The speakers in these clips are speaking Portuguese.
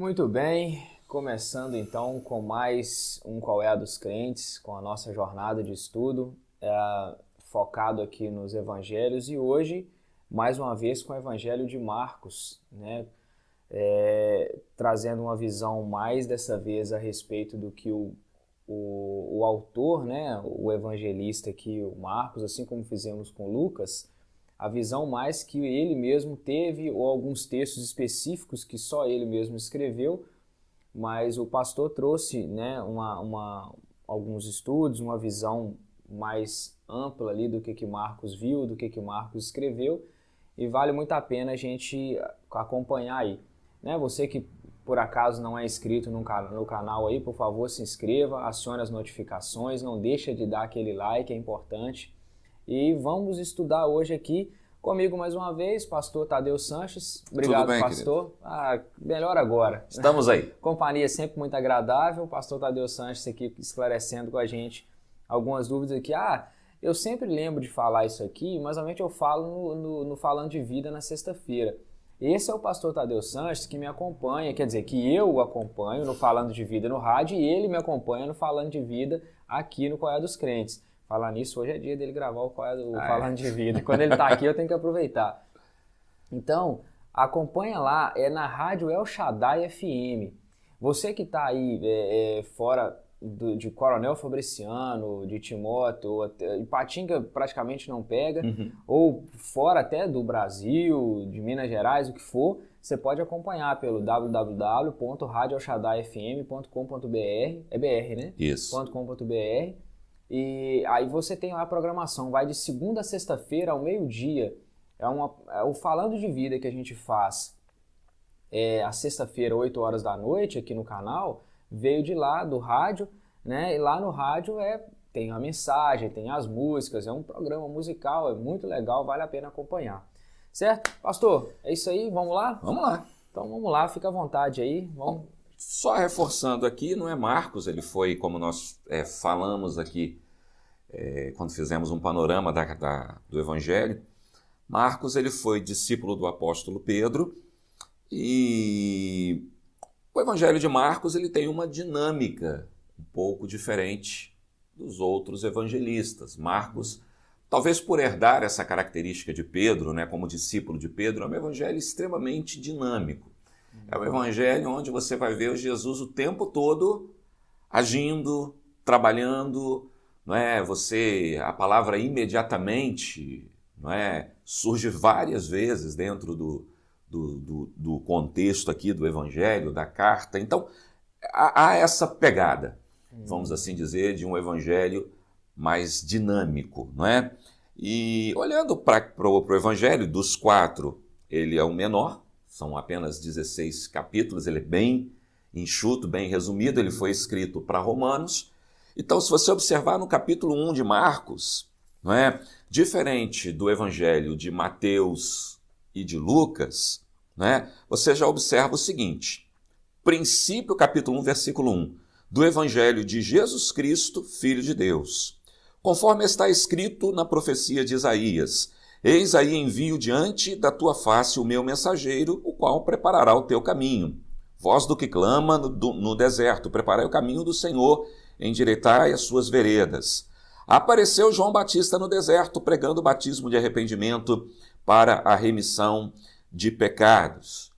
Muito bem, começando então com mais um Qual é a dos Crentes, com a nossa jornada de estudo, focado aqui nos evangelhos e hoje, mais uma vez, com o evangelho de Marcos, né? Trazendo uma visão mais dessa vez a respeito do que o autor, né? O evangelista aqui, o Marcos, assim como fizemos com Lucas, a visão mais que ele mesmo teve, ou alguns textos específicos que só ele mesmo escreveu, mas o pastor trouxe, né, alguns estudos, uma visão mais ampla ali do que Marcos viu, do que Marcos escreveu, e vale muito a pena a gente acompanhar aí. Né? Você que por acaso não é inscrito no canal aí, por favor se inscreva, acione as notificações, não deixa de dar aquele like, é importante. E vamos estudar hoje aqui comigo mais uma vez, pastor Tadeu Sanches. Obrigado, Tudo bem, pastor. Melhor agora. Estamos aí. Companhia sempre muito agradável. Pastor Tadeu Sanches aqui esclarecendo com a gente algumas dúvidas aqui. Eu sempre lembro de falar isso aqui, mas realmente eu falo no Falando de Vida na sexta-feira. Esse é o pastor Tadeu Sanches que me acompanha, quer dizer, que eu o acompanho no Falando de Vida no rádio e ele me acompanha no Falando de Vida aqui no Qual é a dos Crentes. Falar nisso, hoje é dia dele gravar o Falando de Vida. Quando ele está aqui, eu tenho que aproveitar. Então, acompanha lá, é na Rádio El Shaddai FM. Você que está aí fora de Coronel Fabriciano, de Timóteo, Ipatinga praticamente não pega, ou fora até do Brasil, de Minas Gerais, o que for, você pode acompanhar pelo www.radioelshadaifm.com.br, é BR, né? Isso. .com.br. E aí você tem lá a programação, vai de segunda a sexta-feira ao meio-dia. É o Falando de Vida que a gente faz a sexta-feira, 8 horas da noite, aqui no canal, veio de lá, do rádio, né? E lá no rádio tem a mensagem, tem as músicas, é um programa musical, é muito legal, vale a pena acompanhar. Certo? Pastor, é isso aí, vamos lá? Vamos lá. Então vamos lá, fica à vontade aí. Vamos. Só reforçando aqui, não é Marcos, ele foi, como nós falamos aqui, quando fizemos um panorama do Evangelho, Marcos ele foi discípulo do apóstolo Pedro e o Evangelho de Marcos ele tem uma dinâmica um pouco diferente dos outros evangelistas. Marcos, talvez por herdar essa característica de Pedro, né, como discípulo de Pedro, é um evangelho extremamente dinâmico. É um evangelho onde você vai ver Jesus o tempo todo agindo, trabalhando, não é? A palavra imediatamente, não é? Surge várias vezes dentro do contexto aqui do evangelho, da carta. Então, há essa pegada, vamos assim dizer, de um evangelho mais dinâmico, não é? E olhando para o evangelho, dos 4, ele é o menor, são apenas 16 capítulos, ele é bem enxuto, bem resumido, ele foi escrito para Romanos. Então, se você observar no capítulo 1 de Marcos, não é? Diferente do evangelho de Mateus e de Lucas, não é? Você já observa o seguinte, princípio, capítulo 1, versículo 1, do evangelho de Jesus Cristo, Filho de Deus. Conforme está escrito na profecia de Isaías, eis aí envio diante da tua face o meu mensageiro, o qual preparará o teu caminho. Voz do que clama no deserto, preparai o caminho do Senhor, endireitai as suas veredas. Apareceu João Batista no deserto, pregando o batismo de arrependimento para a remissão de pecados.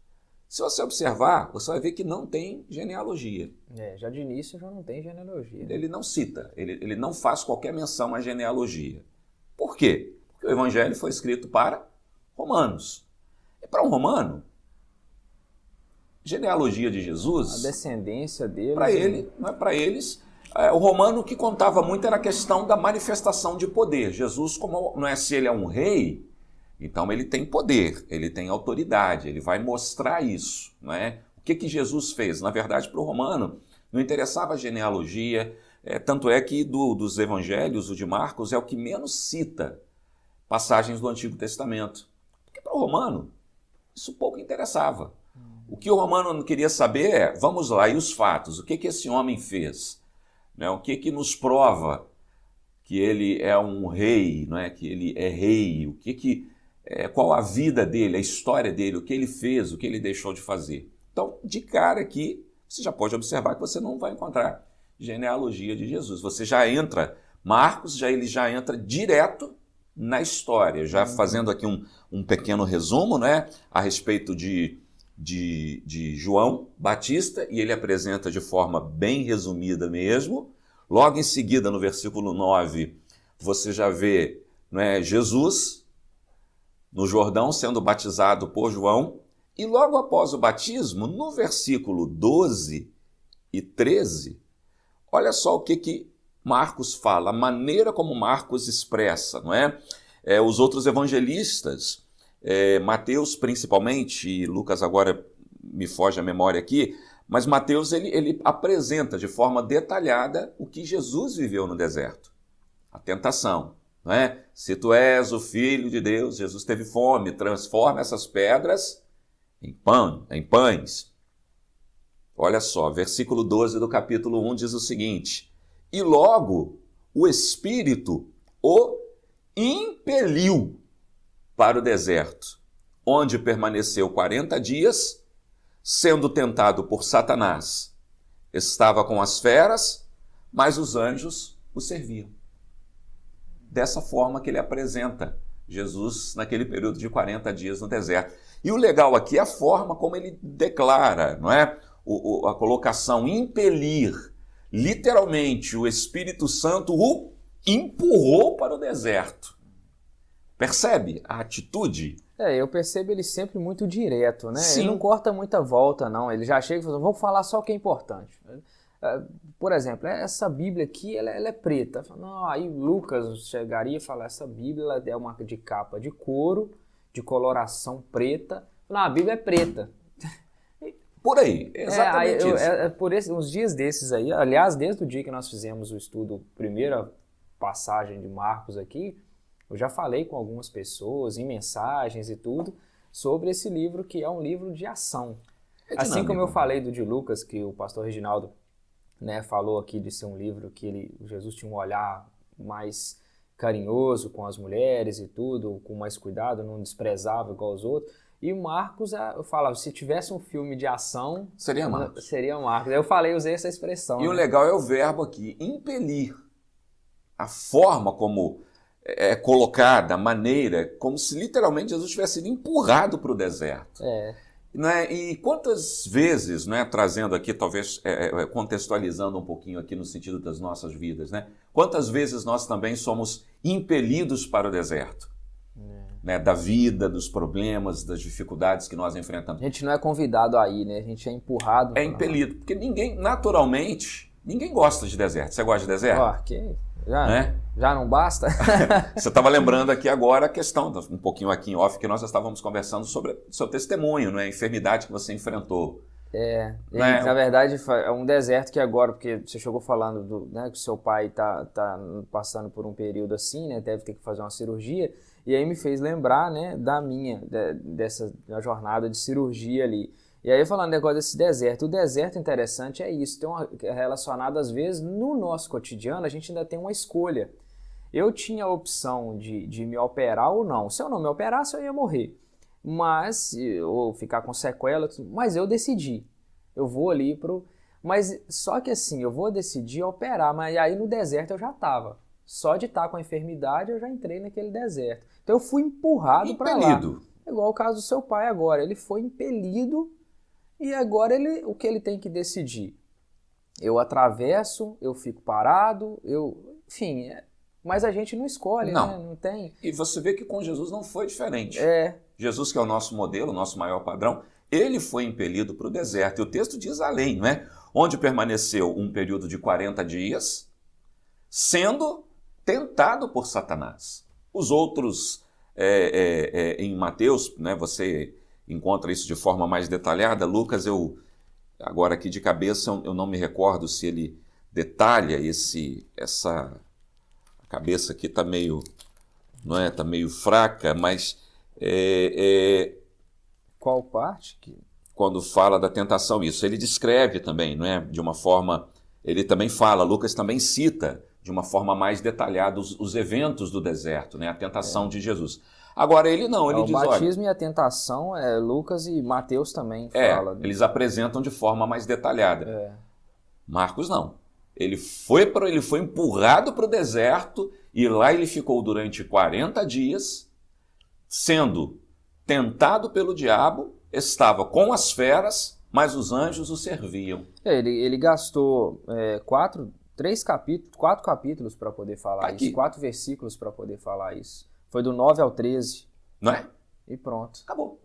Se você observar, você vai ver que não tem genealogia. Já de início já não tem genealogia. Ele não cita, ele não faz qualquer menção à genealogia. Por quê? Porque o evangelho foi escrito para romanos. E para um romano, genealogia de Jesus, a descendência deles, para eles, o romano o que contava muito era a questão da manifestação de poder. Jesus, como não é se ele é um rei, então ele tem poder, ele tem autoridade, ele vai mostrar isso, não é? O que Jesus fez? Na verdade, para o romano não interessava a genealogia, tanto é que dos evangelhos, o de Marcos é o que menos cita passagens do Antigo Testamento. Porque para o romano isso pouco interessava. O que o romano não queria saber é, vamos lá, e os fatos? O que esse homem fez? Né? O que nos prova que ele é um rei, não é? Que ele é rei? Qual a vida dele, a história dele, o que ele fez, o que ele deixou de fazer? Então, de cara aqui, você já pode observar que você não vai encontrar genealogia de Jesus. Você já entra, Marcos, ele já entra direto na história, já fazendo aqui um pequeno resumo, né, a respeito de João Batista, e ele apresenta de forma bem resumida mesmo. Logo em seguida, no versículo 9, você já vê, né, Jesus no Jordão sendo batizado por João, e logo após o batismo, no versículo 12 e 13, olha só o que Marcos fala, a maneira como Marcos expressa, não é? Os outros evangelistas, Mateus principalmente, e Lucas agora me foge a memória aqui, mas Mateus ele apresenta de forma detalhada o que Jesus viveu no deserto, a tentação, não é? Se tu és o Filho de Deus, Jesus teve fome, transforma essas pedras em pães. Olha só, versículo 12 do capítulo 1 diz o seguinte: e logo o Espírito o impeliu para o deserto, onde permaneceu 40 dias, sendo tentado por Satanás. Estava com as feras, mas os anjos o serviam. Dessa forma que ele apresenta Jesus naquele período de 40 dias no deserto. E o legal aqui é a forma como ele declara, não é? A colocação impelir. Literalmente, o Espírito Santo o empurrou para o deserto. Percebe a atitude? Eu percebo ele sempre muito direto, né? Sim. Ele não corta muita volta, não. Ele já chega e fala, vamos falar só o que é importante. Por exemplo, essa Bíblia aqui, ela é preta. Não, aí Lucas chegaria e falaria, essa Bíblia ela é uma de capa de couro, de coloração preta. Não, a Bíblia é preta. Por aí, exatamente isso. Por uns dias desses aí, aliás, desde o dia que nós fizemos o estudo, primeira passagem de Marcos aqui, eu já falei com algumas pessoas, em mensagens e tudo, sobre esse livro que é um livro de ação. Assim como eu falei do de Lucas, que o pastor Reginaldo, né, falou aqui de ser um livro que Jesus tinha um olhar mais carinhoso com as mulheres e tudo, com mais cuidado, não desprezava igual os outros. E Marcos, eu falava, se tivesse um filme de ação... Seria Marcos. Seria Marcos. Eu usei essa expressão. E o legal é o verbo aqui, impelir. A forma como é colocada, a maneira, como se literalmente Jesus tivesse sido empurrado para o deserto. Né? E quantas vezes, né, trazendo aqui, talvez contextualizando um pouquinho aqui no sentido das nossas vidas, né? Quantas vezes nós também somos impelidos para o deserto? Né, da vida, dos problemas, das dificuldades que nós enfrentamos. A gente não é convidado a ir, né? A gente é empurrado. É impelido, porque naturalmente, ninguém gosta de deserto. Você gosta de deserto? Já não basta? Você estava lembrando aqui agora a questão, um pouquinho aqui em off, que nós já estávamos conversando sobre o seu testemunho, né? A enfermidade que você enfrentou. Na verdade é um deserto que agora, porque você chegou falando né, que o seu pai tá passando por um período assim, né? Deve ter que fazer uma cirurgia. E aí me fez lembrar, né, dessa jornada de cirurgia ali. E aí falando negócio desse deserto, o deserto interessante é isso, relacionado às vezes no nosso cotidiano, a gente ainda tem uma escolha. Eu tinha a opção de me operar ou não. Se eu não me operasse, eu ia morrer. Ou ficar com sequela, mas eu decidi. Eu vou ali Mas só que assim, eu vou decidir operar, mas aí no deserto eu já estava. Só de estar com a enfermidade eu já entrei naquele deserto. Então eu fui empurrado para lá. Igual o caso do seu pai agora. Ele foi impelido e agora o que ele tem que decidir? Eu atravesso, eu fico parado, enfim... Mas a gente não escolhe, né? Não tem. E você vê que com Jesus não foi diferente. Jesus, que é o nosso modelo, o nosso maior padrão, ele foi impelido para o deserto. E o texto diz além, não é? Onde permaneceu um período de 40 dias, sendo tentado por Satanás. Os outros, em Mateus, né, você encontra isso de forma mais detalhada. Lucas, agora aqui de cabeça, eu não me recordo se ele detalha essa... A cabeça aqui está meio, não é? Tá meio fraca, mas... Qual parte? Quando fala da tentação, isso. Ele descreve também, não é? De uma forma... Ele também fala, Lucas também cita de uma forma mais detalhada os eventos do deserto, né? A tentação de Jesus. Agora ele não, ele O diz, olha... batismo e a tentação, Lucas e Mateus também fala. Eles apresentam de forma mais detalhada. É. Marcos não. Ele foi empurrado para o deserto e lá ele ficou durante 40 dias, sendo tentado pelo diabo, estava com as feras, mas os anjos o serviam. Ele gastou 4 capítulos para poder falar Aqui. isso, 4 versículos para poder falar isso. Foi do 9 ao 13. Não é? E pronto. Acabou.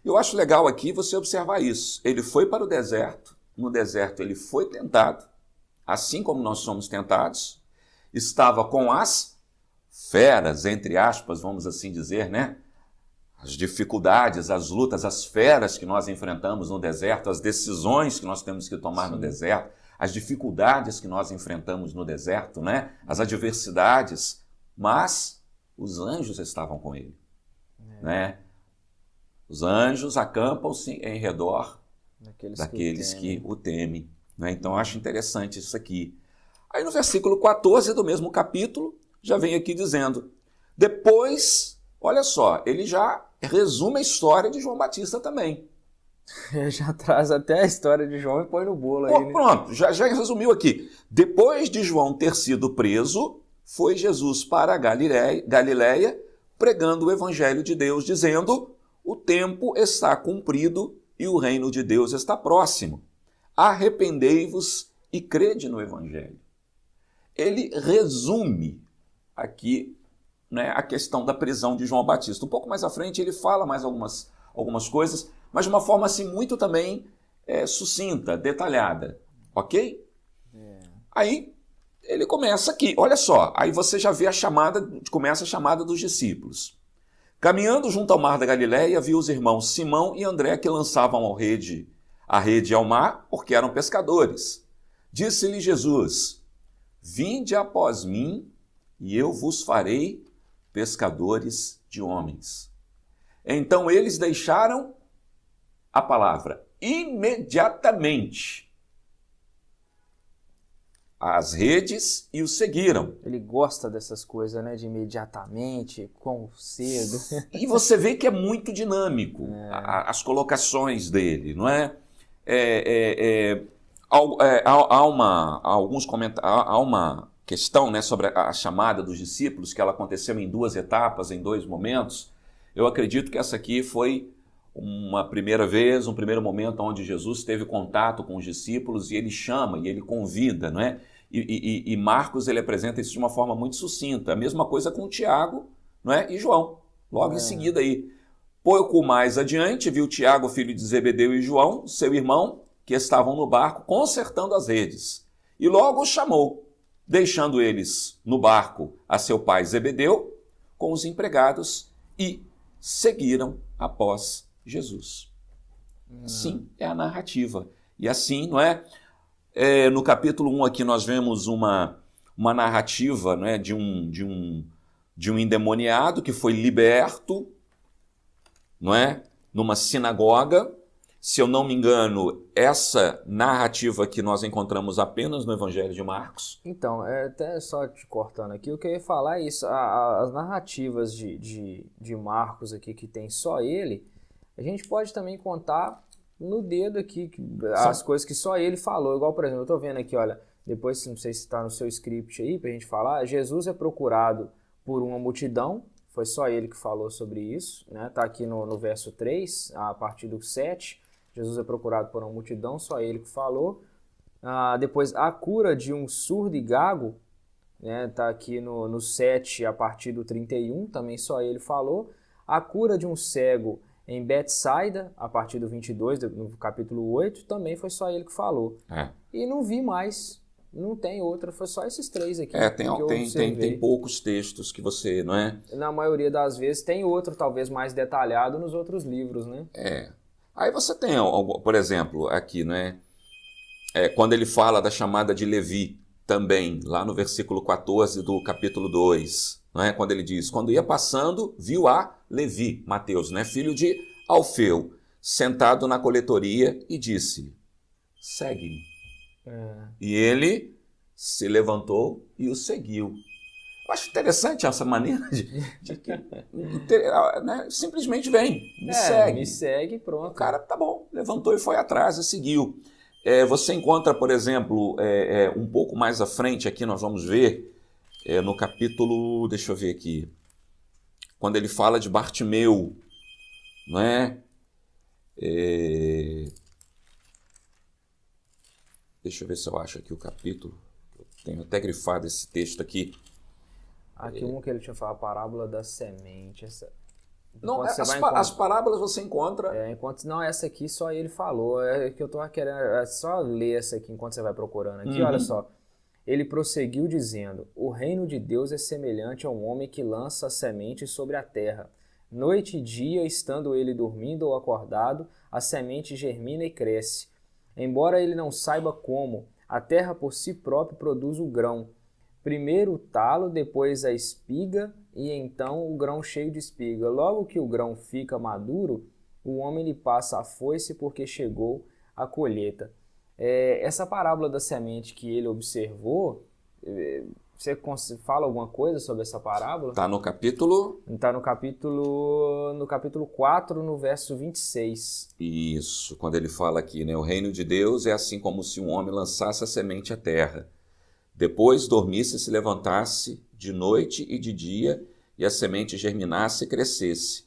Eu acho legal aqui você observar isso. Ele foi para o deserto, no deserto ele foi tentado, assim como nós somos tentados, estava com as feras, entre aspas, vamos assim dizer, né? As dificuldades, as lutas, as feras que nós enfrentamos no deserto, as decisões que nós temos que tomar no deserto, as dificuldades que nós enfrentamos no deserto, né? As adversidades, mas os anjos estavam com ele, né? Os anjos acampam-se em redor daqueles que o temem, né? Então eu acho interessante isso aqui. Aí no versículo 14 do mesmo capítulo, já vem aqui dizendo, depois, olha só, ele já resume a história de João Batista também. Já traz até a história de João e põe no bolo aí, né? Pronto, já resumiu aqui. Depois de João ter sido preso, foi Jesus para a Galileia, pregando o evangelho de Deus, dizendo, o tempo está cumprido e o reino de Deus está próximo. Arrependei-vos e crede no evangelho. Ele resume aqui, né, a questão da prisão de João Batista. Um pouco mais à frente ele fala mais algumas coisas, mas de uma forma assim muito também sucinta, detalhada, ok? Aí ele começa aqui, olha só, aí você já vê começa a chamada dos discípulos. Caminhando junto ao mar da Galileia, viu os irmãos Simão e André que lançavam a rede ao mar, porque eram pescadores. Disse-lhe Jesus, vinde após mim e eu vos farei pescadores de homens. Então eles deixaram a palavra imediatamente as redes e o seguiram. Ele gosta dessas coisas, né? De imediatamente, quão cedo. E você vê que é muito dinâmico as colocações dele, não é? Há uma questão, né, sobre a chamada dos discípulos, que ela aconteceu em 2 etapas, em 2 momentos. Eu acredito que essa aqui foi uma primeira vez, um primeiro momento onde Jesus teve contato com os discípulos e ele chama e ele convida, não é? E Marcos ele apresenta isso de uma forma muito sucinta. A mesma coisa com Tiago, não é? E João, logo em seguida aí. Pouco mais adiante, viu Tiago, filho de Zebedeu, e João, seu irmão, que estavam no barco consertando as redes. E logo os chamou, deixando eles no barco a seu pai Zebedeu com os empregados e seguiram após Jesus. Assim é a narrativa. E assim, não é? No capítulo 1 aqui nós vemos uma narrativa, não é? de um endemoniado que foi liberto, não é? Numa sinagoga. Se eu não me engano, essa narrativa que nós encontramos apenas no Evangelho de Marcos. Então, até só te cortando aqui, o que eu ia falar é isso, as narrativas de Marcos aqui, que tem só ele, a gente pode também contar no dedo aqui as coisas que só ele falou. Igual, por exemplo, eu estou vendo aqui, olha, depois, não sei se está no seu script aí para a gente falar, Jesus é procurado por uma multidão, foi só ele que falou sobre isso, né? Está aqui no verso 3, a partir do 7, Jesus é procurado por uma multidão, só ele que falou. Depois, a cura de um surdo e gago, né? Tá aqui no 7, a partir do 31, também só ele falou. A cura de um cego em Betsaida, a partir do 22, no capítulo 8, também foi só ele que falou. E não vi mais, não tem outra, foi só esses 3 aqui. Tem poucos textos que você, não é? Na maioria das vezes tem outro, talvez mais detalhado nos outros livros, né? Aí você tem, por exemplo, aqui, né? Quando ele fala da chamada de Levi, também, lá no versículo 14 do capítulo 2, não é? Quando ele diz, quando ia passando, viu a Levi, Mateus, né? Filho de Alfeu, sentado na coletoria e disse, segue-me. E ele se levantou e o seguiu. Eu acho interessante essa maneira né? Simplesmente vem, me segue. Me segue, pronto. O cara, tá bom, levantou e foi atrás e seguiu. Você encontra, por exemplo, um pouco mais à frente aqui, nós vamos ver, no capítulo, deixa eu ver aqui, quando ele fala de Bartimeu, não é? Deixa eu ver se eu acho aqui o capítulo. Eu tenho até grifado esse texto aqui. Aqui um que ele tinha falado, a parábola da semente. Não, as parábolas você encontra... Não, essa aqui só ele falou. É que eu tô querendo... É só ler essa aqui enquanto você vai procurando aqui. Olha só. Ele prosseguiu dizendo: o reino de Deus é semelhante a um homem que lança a semente sobre a terra. Noite e dia, estando ele dormindo ou acordado, a semente germina e cresce. Embora ele não saiba como, a terra por si própria produz o grão. Primeiro o talo, depois a espiga e então o grão cheio de espiga. Logo que o grão fica maduro, o homem lhe passa a foice porque chegou a colheita. Essa parábola da semente que ele observou, você fala alguma coisa sobre essa parábola? Está no capítulo... Está no capítulo 4, no verso 26. Isso, quando ele fala aqui, né? O reino de Deus é assim como se um homem lançasse a semente à terra. Depois dormisse e se levantasse de noite e de dia, e a semente germinasse e crescesse.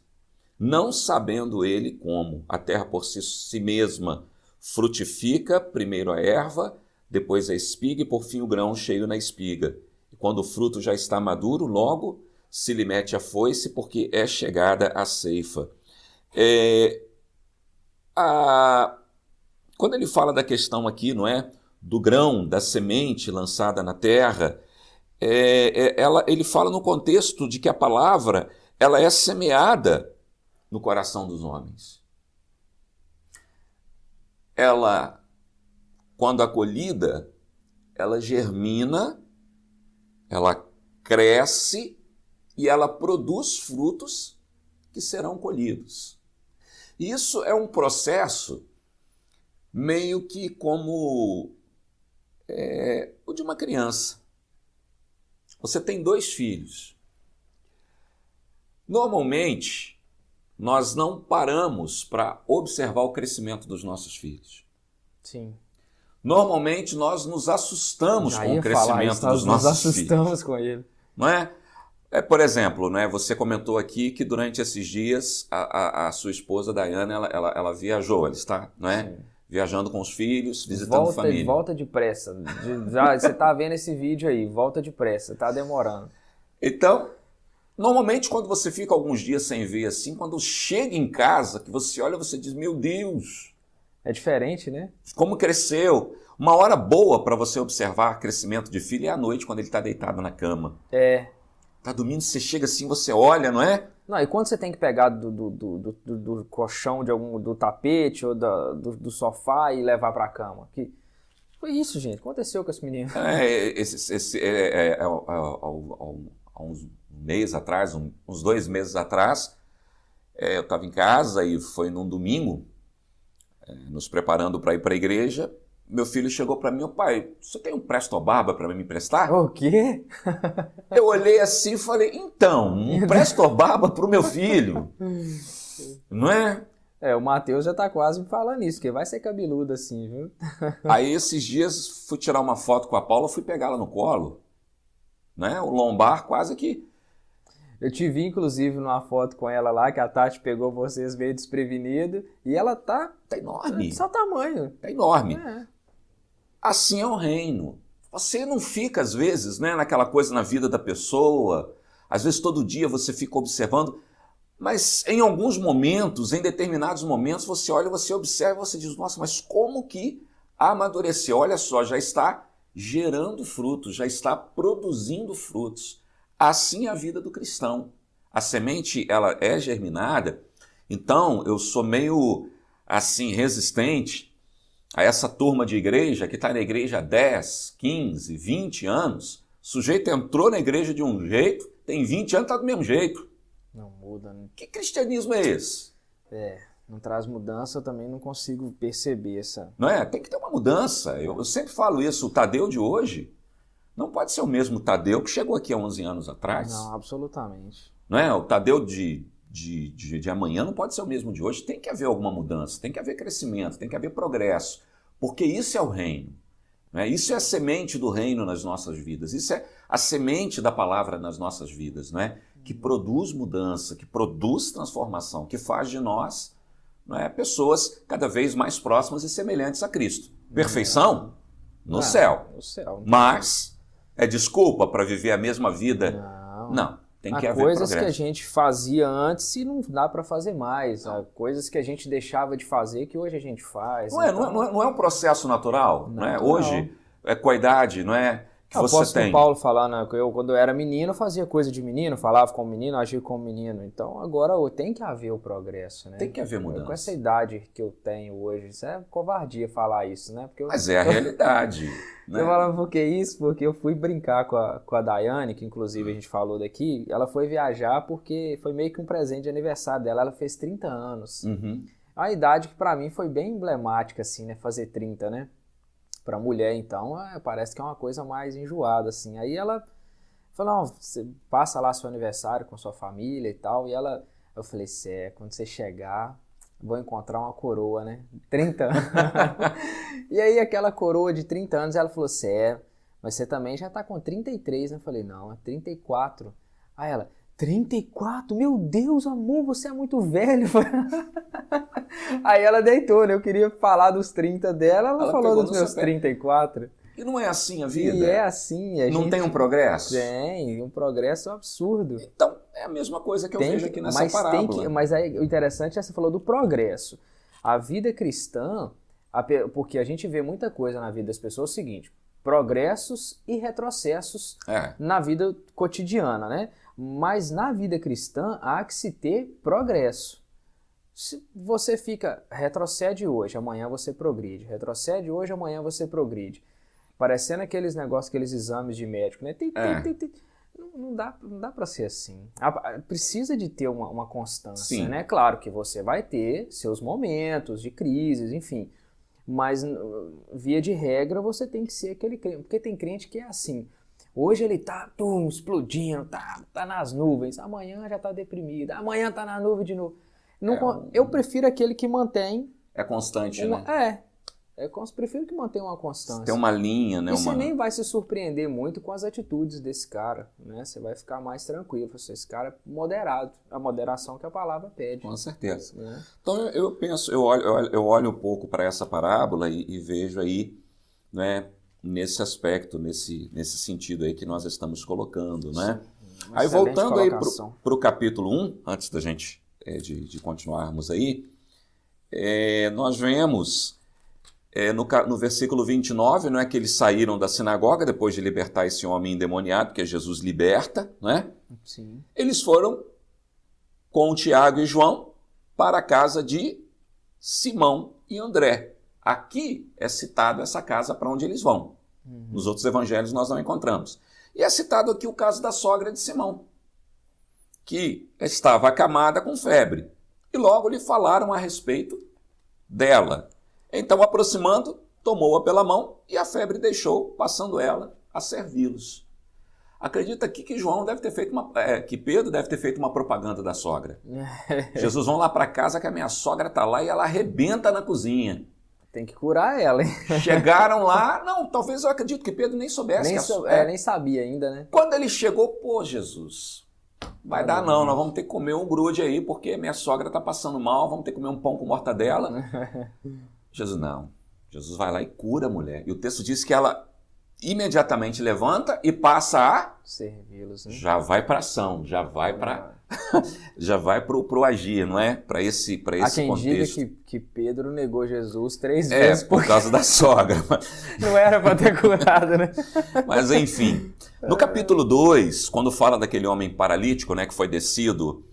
Não sabendo ele como, a terra por si mesma frutifica, primeiro a erva, depois a espiga e por fim o grão cheio na espiga. E quando o fruto já está maduro, logo se lhe mete a foice, porque é chegada a ceifa. Quando ele fala da questão aqui, não é, do grão, da semente lançada na terra, ele fala no contexto de que a palavra ela é semeada no coração dos homens. Ela, quando acolhida, ela germina, ela cresce e ela produz frutos que serão colhidos. Isso é um processo meio que como o de uma criança. Você tem 2 filhos. Normalmente, nós não paramos para observar o crescimento dos nossos filhos. Sim. Normalmente, nós nos assustamos com o crescimento dos nossos filhos. Nós nos assustamos com ele. Não é? Por exemplo, né, você comentou aqui que durante esses dias a sua esposa, Daiane, ela viajou, ela está, não é? Sim. Viajando com os filhos, visitando família. Volta depressa. Você está vendo esse vídeo aí, volta depressa, está demorando. Então, normalmente quando você fica alguns dias sem ver assim, quando chega em casa, que você olha, você diz, meu Deus. É diferente, né? Como cresceu. Uma hora boa para você observar crescimento de filho é à noite, quando ele está deitado na cama. Tá dormindo, você chega assim, você olha, não é? Não, e quando você tem que pegar do colchão, do tapete ou do sofá e levar para a cama? Que foi isso, gente? Aconteceu com esse menino. Há uns meses atrás, uns 2 meses atrás, eu estava em casa e foi num domingo, nos preparando para ir para a igreja. Meu filho chegou para mim, pai, você tem um Prestobarba para me emprestar? O quê? Eu olhei assim e falei, então, um Prestobarba para o meu filho, não é? O Matheus já tá quase me falando isso, porque vai ser cabeludo assim, viu? Aí esses dias fui tirar uma foto com a Paula, fui pegá-la no colo, né? O lombar quase que... Eu te vi, inclusive, numa foto com ela lá, que a Tati pegou vocês meio desprevenido, e ela tá enorme. Só tamanho. Tá enorme. Assim é o reino. Você não fica, às vezes, né, naquela coisa na vida da pessoa, às vezes todo dia você fica observando, mas em alguns momentos, em determinados momentos, você olha, você observa, você diz, nossa, mas como que amadureceu? Olha só, já está gerando frutos, já está produzindo frutos. Assim é a vida do cristão. A semente, ela é germinada, então eu sou meio, assim, resistente a essa turma de igreja que está na igreja há 10, 15, 20 anos. O sujeito entrou na igreja de um jeito, tem 20 anos, está do mesmo jeito. Não muda, né? Que cristianismo é esse? Não traz mudança, eu também não consigo perceber essa... Não é? Tem que ter uma mudança. Eu sempre falo isso, o Tadeu de hoje, não pode ser o mesmo Tadeu que chegou aqui há 11 anos atrás. Não, absolutamente. Não é? O Tadeu de amanhã não pode ser o mesmo de hoje. Tem que haver alguma mudança, tem que haver crescimento, tem que haver progresso, porque isso é o reino. Não é? Isso é a semente do reino nas nossas vidas, isso é a semente da palavra nas nossas vidas, não é? Que produz mudança, que produz transformação, que faz de nós, não é, pessoas cada vez mais próximas e semelhantes a Cristo. Perfeição? No céu. No céu. Mas é desculpa para viver a mesma vida? Não. Tem que Há haver coisas progresso. que a gente fazia antes e não dá para fazer mais. Há coisas que a gente deixava de fazer que hoje a gente faz. Não é um processo natural. Não é? Hoje, com a idade, não é? Que o você apóstolo tem. Paulo falando, quando eu era menino, eu fazia coisa de menino, falava como menino, agia como menino. Então agora tem que haver o progresso, né? Tem que haver mudança. Com essa idade que eu tenho hoje, isso é covardia falar isso, né? Porque Mas é a realidade. Né? Eu falava, por que isso? Porque eu fui brincar com a Daiane, que inclusive a gente falou daqui, ela foi viajar porque foi meio que um presente de aniversário dela, ela fez 30 anos. Uhum. A idade que pra mim foi bem emblemática, assim, né? Fazer 30, né? Pra mulher, então, parece que é uma coisa mais enjoada, assim. Aí ela falou, não, você passa lá seu aniversário com sua família e tal, e eu falei, quando você chegar, vou encontrar uma coroa, né? 30 anos. E aí aquela coroa de 30 anos, ela falou, mas você também já tá com 33, né? Eu falei, não, é 34. Aí ela, 34? Meu Deus, amor, você é muito velho. Aí ela deitou, né? Eu queria falar dos 30 dela, ela falou dos meus 34. E não é assim a vida? E é assim. Não tem um progresso? Tem, um progresso absurdo. Então, é a mesma coisa que eu vejo aqui nessa parábola. Mas aí, o interessante é que você falou do progresso. A vida cristã, porque a gente vê muita coisa na vida das pessoas, é o seguinte, progressos e retrocessos na vida cotidiana, né? Mas na vida cristã há que se ter progresso. Se você retrocede hoje, amanhã você progride. Retrocede hoje, amanhã você progride. Parecendo aqueles negócios, aqueles exames de médico, né? Não dá para ser assim. Precisa de ter uma constância, né? Claro que você vai ter seus momentos de crises, enfim. Mas, via de regra, você tem que ser aquele crente. Porque tem crente que é assim. Hoje ele tá explodindo, tá nas nuvens. Amanhã já tá deprimido. Amanhã tá na nuvem de novo. Eu prefiro aquele que mantém... É constante, né? Eu prefiro que mantenha uma constância. Tem uma linha, né? E você nem vai se surpreender muito com as atitudes desse cara, né? Você vai ficar mais tranquilo. Esse cara é moderado. A moderação que a palavra pede. Com certeza. Né? Então eu penso, eu olho um pouco para essa parábola e vejo aí, né, nesse aspecto, nesse sentido aí que nós estamos colocando, né? Aí voltando aí para o capítulo 1, antes da gente de continuarmos aí, nós vemos no versículo 29, não é que eles saíram da sinagoga depois de libertar esse homem endemoniado, que Jesus liberta, né? Sim. Eles foram com Tiago e João para a casa de Simão e André. Aqui é citada essa casa para onde eles vão. Nos outros evangelhos nós não encontramos. E é citado aqui o caso da sogra de Simão, que estava acamada com febre. E logo lhe falaram a respeito dela. Então, aproximando, tomou-a pela mão e a febre deixou, passando ela a servi-los. Acredita aqui que João deve ter feito que Pedro deve ter feito uma propaganda da sogra. Jesus, vão lá para casa que a minha sogra está lá e ela arrebenta na cozinha. Tem que curar ela, hein? Chegaram lá, talvez eu acredito que Pedro nem soubesse. Nem sabia ainda, né? Quando ele chegou, Jesus, vai dar não, nós vamos ter que comer um grude aí, porque minha sogra está passando mal, vamos ter que comer um pão com mortadela. Jesus, não. Jesus vai lá e cura a mulher. E o texto diz que ela imediatamente levanta e passa a servi-los, né? Já vai para ação, já vai para já vai pro agir, não é? Para esse contexto. Há quem diga que Pedro negou Jesus 3 vezes por causa da sogra. Não era para ter curado, né? Mas enfim, no capítulo 2, quando fala daquele homem paralítico, né, que foi descido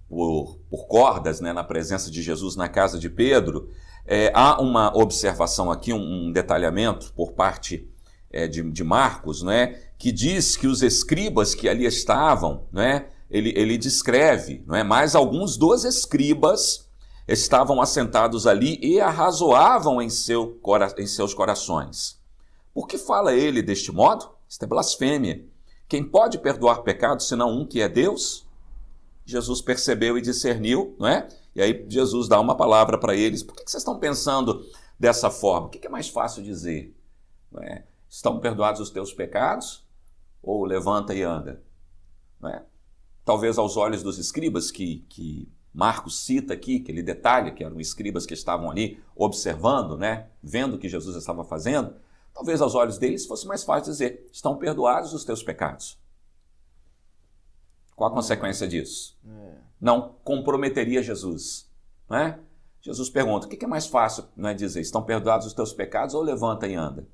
por cordas, né, na presença de Jesus na casa de Pedro, há uma observação aqui, um detalhamento por parte de Marcos, né, que diz que os escribas que ali estavam, né, ele descreve, não é? Mas alguns dos escribas estavam assentados ali e arrazoavam em seus corações. Por que fala ele deste modo? Isto é blasfêmia. Quem pode perdoar pecados senão um que é Deus? Jesus percebeu e discerniu, não é? E aí Jesus dá uma palavra para eles. Por que vocês estão pensando dessa forma? O que é mais fácil dizer? Não é? Estão perdoados os teus pecados? Ou levanta e anda? Não é? Talvez aos olhos dos escribas que Marcos cita aqui, que ele detalha, que eram escribas que estavam ali observando, né? Vendo o que Jesus estava fazendo, talvez aos olhos deles fosse mais fácil dizer, estão perdoados os teus pecados. Qual a consequência disso? Não comprometeria Jesus. Não é? Jesus pergunta, o que é mais fácil, não é, dizer, estão perdoados os teus pecados ou levanta e anda?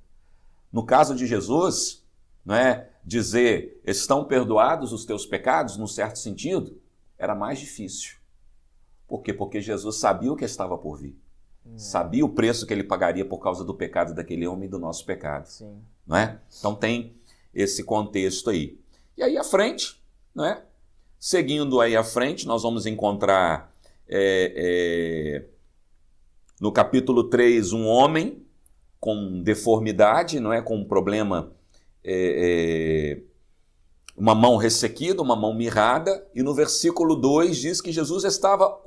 No caso de Jesus, não é, dizer, estão perdoados os teus pecados, num certo sentido, era mais difícil. Por quê? Porque Jesus sabia o que estava por vir. Sabia o preço que ele pagaria por causa do pecado daquele homem e do nosso pecado. Sim. Não é? Então tem esse contexto aí. E aí à frente, não é? Seguindo aí à frente, nós vamos encontrar no capítulo 3 um homem com deformidade, não é? Com um problema, uma mão ressequida, uma mão mirrada, e no versículo 2 diz que Jesus estava,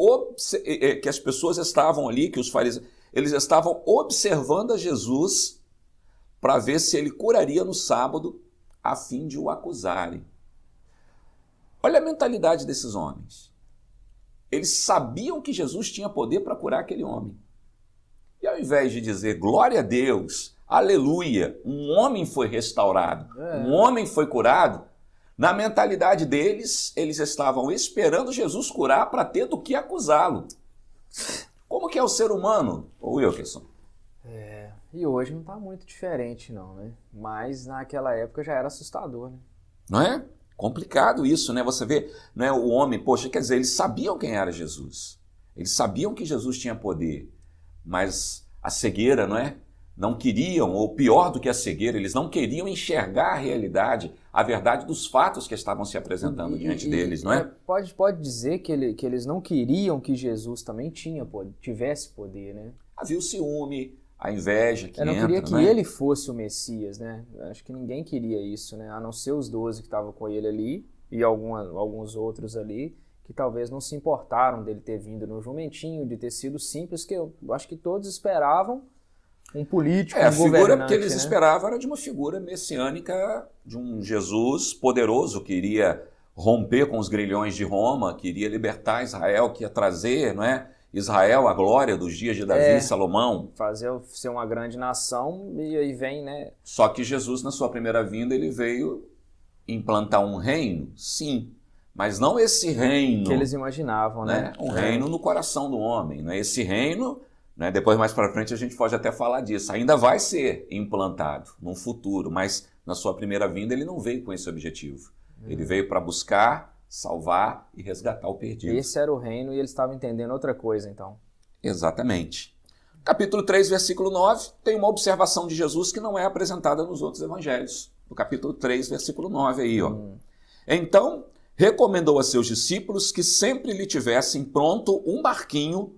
que as pessoas estavam ali, que os fariseus, eles estavam observando a Jesus para ver se ele curaria no sábado, a fim de o acusarem. Olha a mentalidade desses homens. Eles sabiam que Jesus tinha poder para curar aquele homem. E ao invés de dizer, glória a Deus, aleluia, um homem foi restaurado, um homem foi curado, na mentalidade deles, eles estavam esperando Jesus curar para ter do que acusá-lo. Como que é o ser humano, Wilkerson? E hoje não está muito diferente não, né? Mas naquela época já era assustador, né? Não é? Complicado isso, né? Você vê, não é, o homem, poxa, quer dizer, eles sabiam quem era Jesus. Eles sabiam que Jesus tinha poder, mas a cegueira, não é? Não queriam, ou pior do que a cegueira, eles não queriam enxergar a realidade, a verdade dos fatos que estavam se apresentando diante deles, não é? Pode dizer que eles não queriam que Jesus também tivesse poder, né? Havia o ciúme, a inveja que não entra, queria que né? ele fosse o Messias, né? Acho que ninguém queria isso, né? A não ser os 12 que estavam com ele ali e alguns outros ali que talvez não se importaram dele ter vindo no jumentinho, de ter sido simples, que eu acho que todos esperavam um político, a figura que eles né? esperavam era de uma figura messiânica, de um Jesus poderoso que iria romper com os grilhões de Roma, que iria libertar Israel, que ia trazer, não é? Israel, a glória dos dias de Davi e Salomão. Ser uma grande nação, e aí vem, né? Só que Jesus, na sua primeira vinda, ele veio implantar um reino, sim, mas não esse reino que eles imaginavam, né? Um reino no coração do homem, né? Esse reino, né? Depois mais para frente a gente pode até falar disso, ainda vai ser implantado num futuro, mas na sua primeira vinda ele não veio com esse objetivo. Ele veio para buscar, salvar e resgatar o perdido. Esse era o reino e eles estavam entendendo outra coisa, então. Exatamente. Capítulo 3, versículo 9, tem uma observação de Jesus que não é apresentada nos outros evangelhos. No capítulo 3, versículo 9 aí, ó. Então, recomendou a seus discípulos que sempre lhe tivessem pronto um barquinho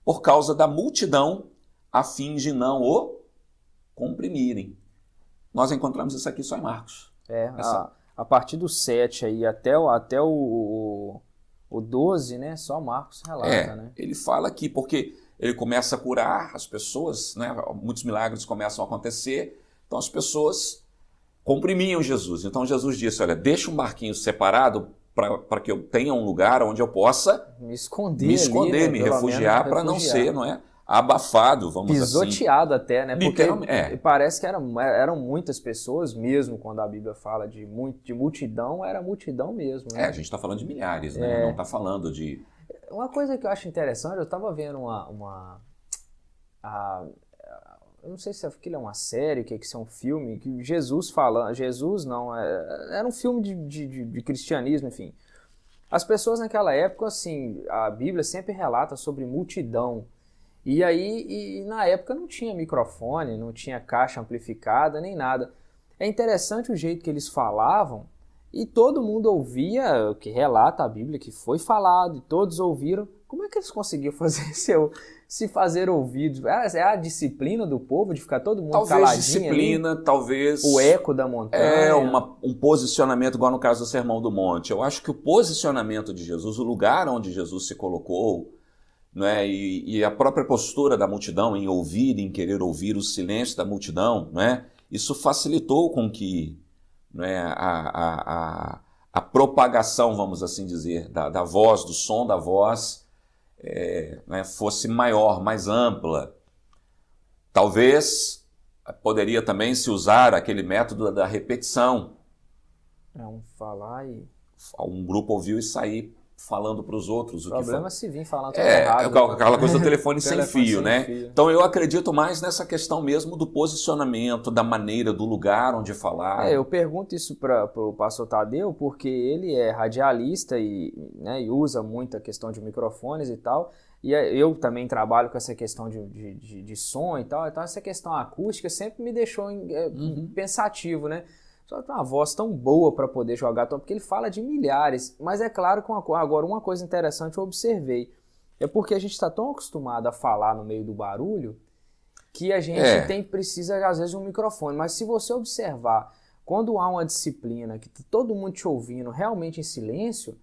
por causa da multidão, a fim de não o comprimirem. Nós encontramos isso aqui só em Marcos. A partir do 7 aí até o 12, né? Só Marcos relata, né? Ele fala aqui, porque ele começa a curar as pessoas, né? Muitos milagres começam a acontecer, então as pessoas comprimiam Jesus. Então Jesus disse, olha, deixa um barquinho separado para que eu tenha um lugar onde eu possa me esconder, ali, me refugiar, para não ser, não é? Abafado, vamos dizer assim. Pisoteado até, né? Porque parece que eram muitas pessoas mesmo, quando a Bíblia fala de multidão, era multidão mesmo. Né? A gente está falando de milhares, né? Não está falando de... Uma coisa que eu acho interessante, eu estava vendo eu não sei se aquilo é uma série, que é um filme, que Jesus não, era um filme de cristianismo, enfim. As pessoas naquela época, assim, a Bíblia sempre relata sobre multidão. E aí, na época não tinha microfone, não tinha caixa amplificada, nem nada. É interessante o jeito que eles falavam, e todo mundo ouvia o que relata a Bíblia, que foi falado, e todos ouviram. Como é que eles conseguiam fazer se fazer ouvidos. É a disciplina do povo de ficar todo mundo talvez caladinho disciplina, ali, talvez o eco da montanha. Um posicionamento igual no caso do Sermão do Monte. Eu acho que o posicionamento de Jesus, o lugar onde Jesus se colocou, né, e a própria postura da multidão em ouvir, em querer ouvir o silêncio da multidão, né, isso facilitou com que, né, a propagação, vamos assim dizer, da voz, do som da voz, né, fosse maior, mais ampla. Talvez poderia também se usar aquele método da repetição. Falar e... Um grupo ouviu e sair falando para os outros. O problema é se vir falando tudo errado. Aquela coisa do telefone sem fio, sem né? fio. Então eu acredito mais nessa questão mesmo do posicionamento, da maneira, do lugar onde falar. Eu pergunto isso para o pastor Tadeu porque ele é radialista e usa muito a questão de microfones e tal. E eu também trabalho com essa questão de som e tal. Então essa questão acústica sempre me deixou pensativo, né? Só tem uma voz tão boa para poder jogar, porque ele fala de milhares. Mas é claro que agora uma coisa interessante eu observei. É porque a gente está tão acostumado a falar no meio do barulho que a gente precisa, às vezes, de um microfone. Mas se você observar, quando há uma disciplina que tá todo mundo te ouvindo realmente em silêncio,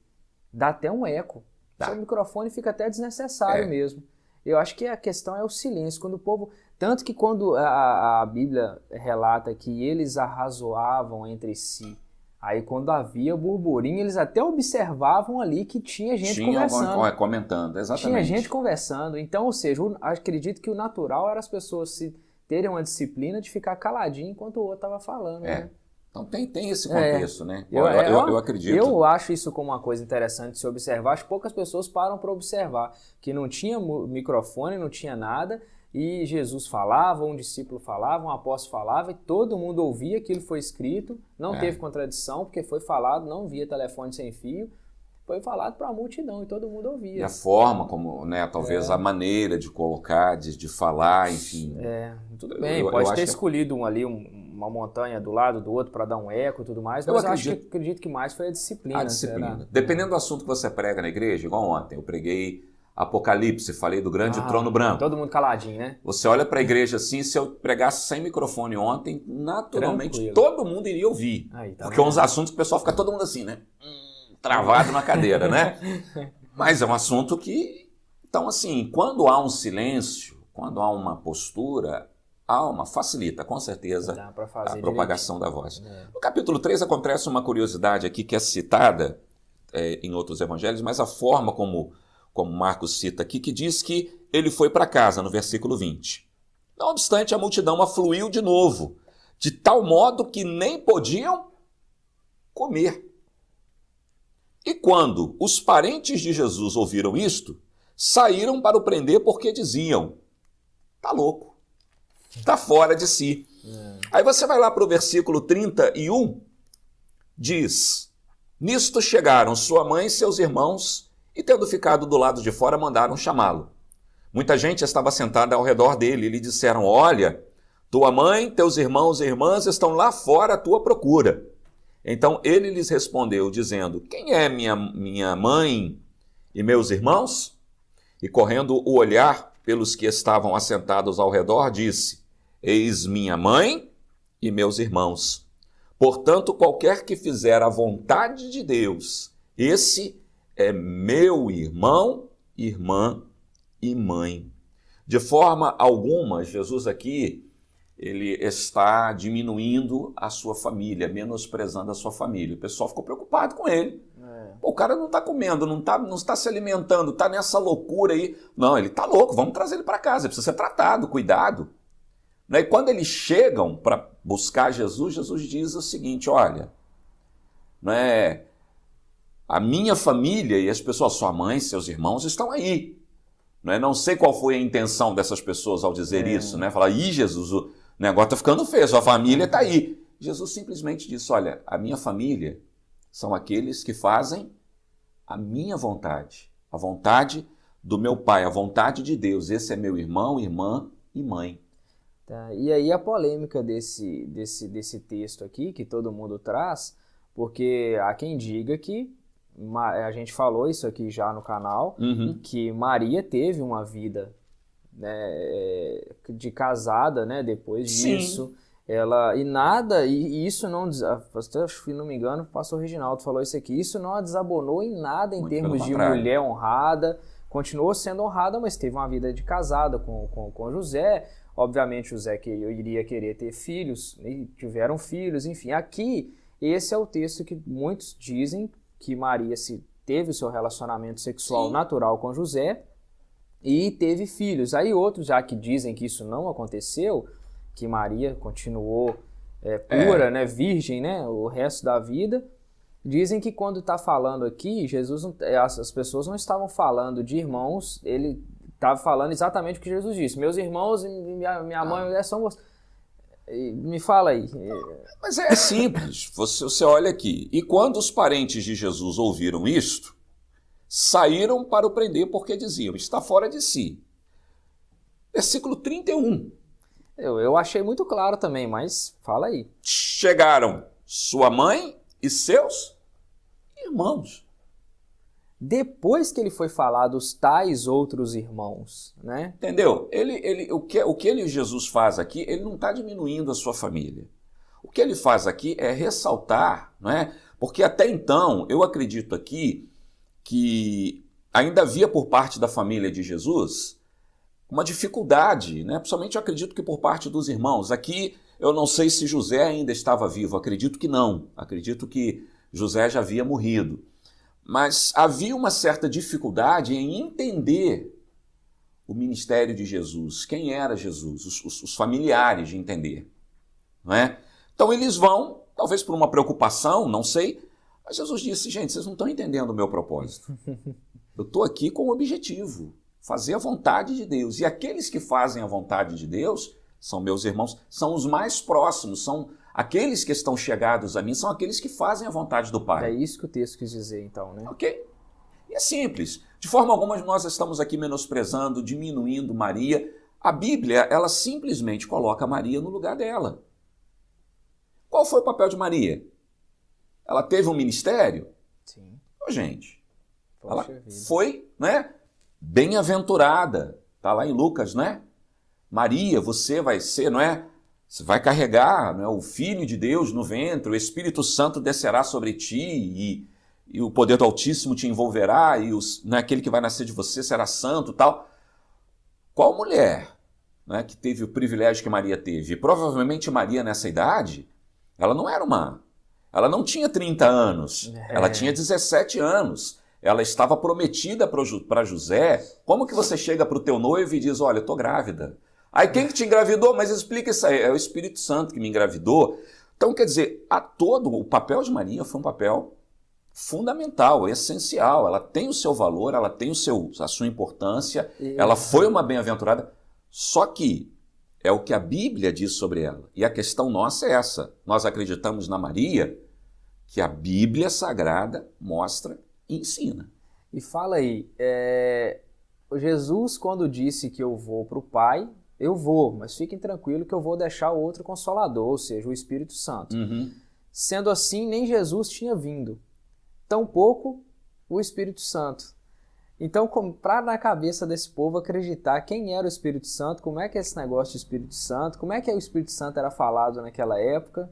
dá até um eco. Seu microfone fica até desnecessário mesmo. Eu acho que a questão é o silêncio. Quando o povo... Tanto que quando a Bíblia relata que eles arrazoavam entre si, aí quando havia burburinho, eles até observavam ali que tinha gente conversando. Comentando, exatamente. Tinha gente conversando. Então, ou seja, acredito que o natural era as pessoas terem uma disciplina de ficar caladinho enquanto o outro estava falando. Né? Então tem esse contexto, né? Eu acredito. Eu acho isso como uma coisa interessante de se observar. Acho que poucas pessoas param para observar que não tinha microfone, não tinha nada, e Jesus falava, um discípulo falava, um apóstolo falava, e todo mundo ouvia, aquilo foi escrito, não teve contradição, porque foi falado, não via telefone sem fio, foi falado para a multidão e todo mundo ouvia. E a forma como, né, talvez a maneira de colocar, de falar, enfim. Tudo bem, pode ter escolhido uma montanha do lado do outro para dar um eco e tudo mais, mas acredito que mais foi a disciplina. A disciplina. Dependendo do assunto que você prega na igreja, igual ontem, eu preguei Apocalipse, falei do grande trono branco. Todo mundo caladinho, né? Você olha para a igreja assim, se eu pregasse sem microfone ontem, naturalmente todo mundo iria ouvir. Porque é uns assuntos que o pessoal fica todo mundo assim, né? Travado na cadeira, né? Mas é um assunto que... Então, assim, quando há um silêncio, quando há uma postura, facilita, com certeza, a propagação da voz. No capítulo 3 acontece uma curiosidade aqui que é citada em outros evangelhos, mas a forma como Marcos cita aqui, que diz que ele foi para casa, no versículo 20. Não obstante, a multidão afluiu de novo, de tal modo que nem podiam comer. E quando os parentes de Jesus ouviram isto, saíram para o prender porque diziam, tá louco, tá fora de si. Aí você vai lá para o versículo 31, diz, nisto chegaram sua mãe e seus irmãos, e tendo ficado do lado de fora, mandaram chamá-lo. Muita gente estava sentada ao redor dele e lhe disseram, olha, tua mãe, teus irmãos e irmãs estão lá fora à tua procura. Então ele lhes respondeu, dizendo, quem é minha mãe e meus irmãos? E correndo o olhar pelos que estavam assentados ao redor, disse, eis minha mãe e meus irmãos. Portanto, qualquer que fizer a vontade de Deus, esse é meu irmão, irmã e mãe. De forma alguma, Jesus aqui, ele está diminuindo a sua família, menosprezando a sua família. O pessoal ficou preocupado com ele. Pô, o cara não está comendo, não está se alimentando, está nessa loucura aí. Não, ele está louco, vamos trazer ele para casa, ele precisa ser tratado, cuidado. E quando eles chegam para buscar Jesus, Jesus diz o seguinte, olha, a minha família e as pessoas, sua mãe, seus irmãos estão aí. Não sei qual foi a intenção dessas pessoas ao dizer isso, falar, Jesus, o negócio está ficando feio, sua família está aí. Jesus simplesmente disse, olha, a minha família são aqueles que fazem a minha vontade, a vontade do meu Pai, a vontade de Deus. Esse é meu irmão, irmã e mãe. Tá, e aí a polêmica desse texto aqui, que todo mundo traz, porque há quem diga que, a gente falou isso aqui já no canal, que Maria teve uma vida né, de casada, né, depois Sim. disso. Ela, e nada, e isso não, se não me engano, o pastor Reginaldo falou isso aqui, isso não a desabonou em nada em Muito termos pelo de contrário. mulher honrada, continuou sendo honrada, mas teve uma vida de casada com José. Obviamente José iria querer ter filhos, e tiveram filhos, enfim. Aqui, esse é o texto que muitos dizem que Maria teve o seu relacionamento sexual Sim. natural com José e teve filhos. Aí outros já que dizem que isso não aconteceu, que Maria continuou pura, né, virgem, né, o resto da vida. Dizem que quando está falando aqui, Jesus, as pessoas não estavam falando de irmãos, ele estava falando exatamente o que Jesus disse. Meus irmãos e minha mãe e mulher são vocês. Me fala aí. Mas é simples, você olha aqui. E quando os parentes de Jesus ouviram isto, saíram para o prender porque diziam, está fora de si. Versículo 31. Eu achei muito claro também, mas fala aí. Chegaram sua mãe e seus irmãos. Depois que ele foi falar dos tais outros irmãos, né? Entendeu? O que Jesus faz aqui, ele não está diminuindo a sua família. O que ele faz aqui é ressaltar, não é? Porque até então, eu acredito aqui que ainda havia por parte da família de Jesus uma dificuldade, né? Principalmente eu acredito que por parte dos irmãos. Aqui eu não sei se José ainda estava vivo, acredito que não. Acredito que José já havia morrido. Mas havia uma certa dificuldade em entender o ministério de Jesus, quem era Jesus, os familiares de entender, não é? Então eles vão, talvez por uma preocupação, não sei, mas Jesus disse, gente, vocês não estão entendendo o meu propósito. Eu estou aqui com o objetivo, fazer a vontade de Deus. E aqueles que fazem a vontade de Deus são meus irmãos, são os mais próximos, são aqueles que estão chegados a mim, são aqueles que fazem a vontade do Pai. É isso que o texto quis dizer, então, né? Ok? E é simples. De forma alguma nós estamos aqui menosprezando, diminuindo Maria. A Bíblia, ela simplesmente coloca Maria no lugar dela. Qual foi o papel de Maria? Ela teve um ministério? Sim. Ô, gente, ela Poxa vida. foi, né, bem-aventurada. Está lá em Lucas, né? Maria, você vai ser, não é? Você vai carregar, não é, o Filho de Deus no ventre, o Espírito Santo descerá sobre ti e o poder do Altíssimo te envolverá e aquele que vai nascer de você será santo e tal. Qual mulher, né, que teve o privilégio que Maria teve? E provavelmente Maria nessa idade, ela não tinha 30 anos, ela tinha 17 anos. Ela estava prometida para José. Como que você chega para o teu noivo e diz, olha, eu estou grávida? Aí quem que te engravidou? Mas explica isso aí. É o Espírito Santo que me engravidou. Então, quer dizer, o papel de Maria foi um papel fundamental, essencial. Ela tem o seu valor, ela tem a sua importância. Ela foi uma bem-aventurada. Só que é o que a Bíblia diz sobre ela. E a questão nossa é essa. Nós acreditamos na Maria, que a Bíblia Sagrada mostra e ensina. E fala aí, o Jesus, quando disse que eu vou para o Pai, eu vou, mas fiquem tranquilos que eu vou deixar o outro Consolador, ou seja, o Espírito Santo. Sendo assim, nem Jesus tinha vindo, tampouco o Espírito Santo. Então, para na cabeça desse povo acreditar quem era o Espírito Santo, como é que é esse negócio de Espírito Santo, como é que o Espírito Santo era falado naquela época.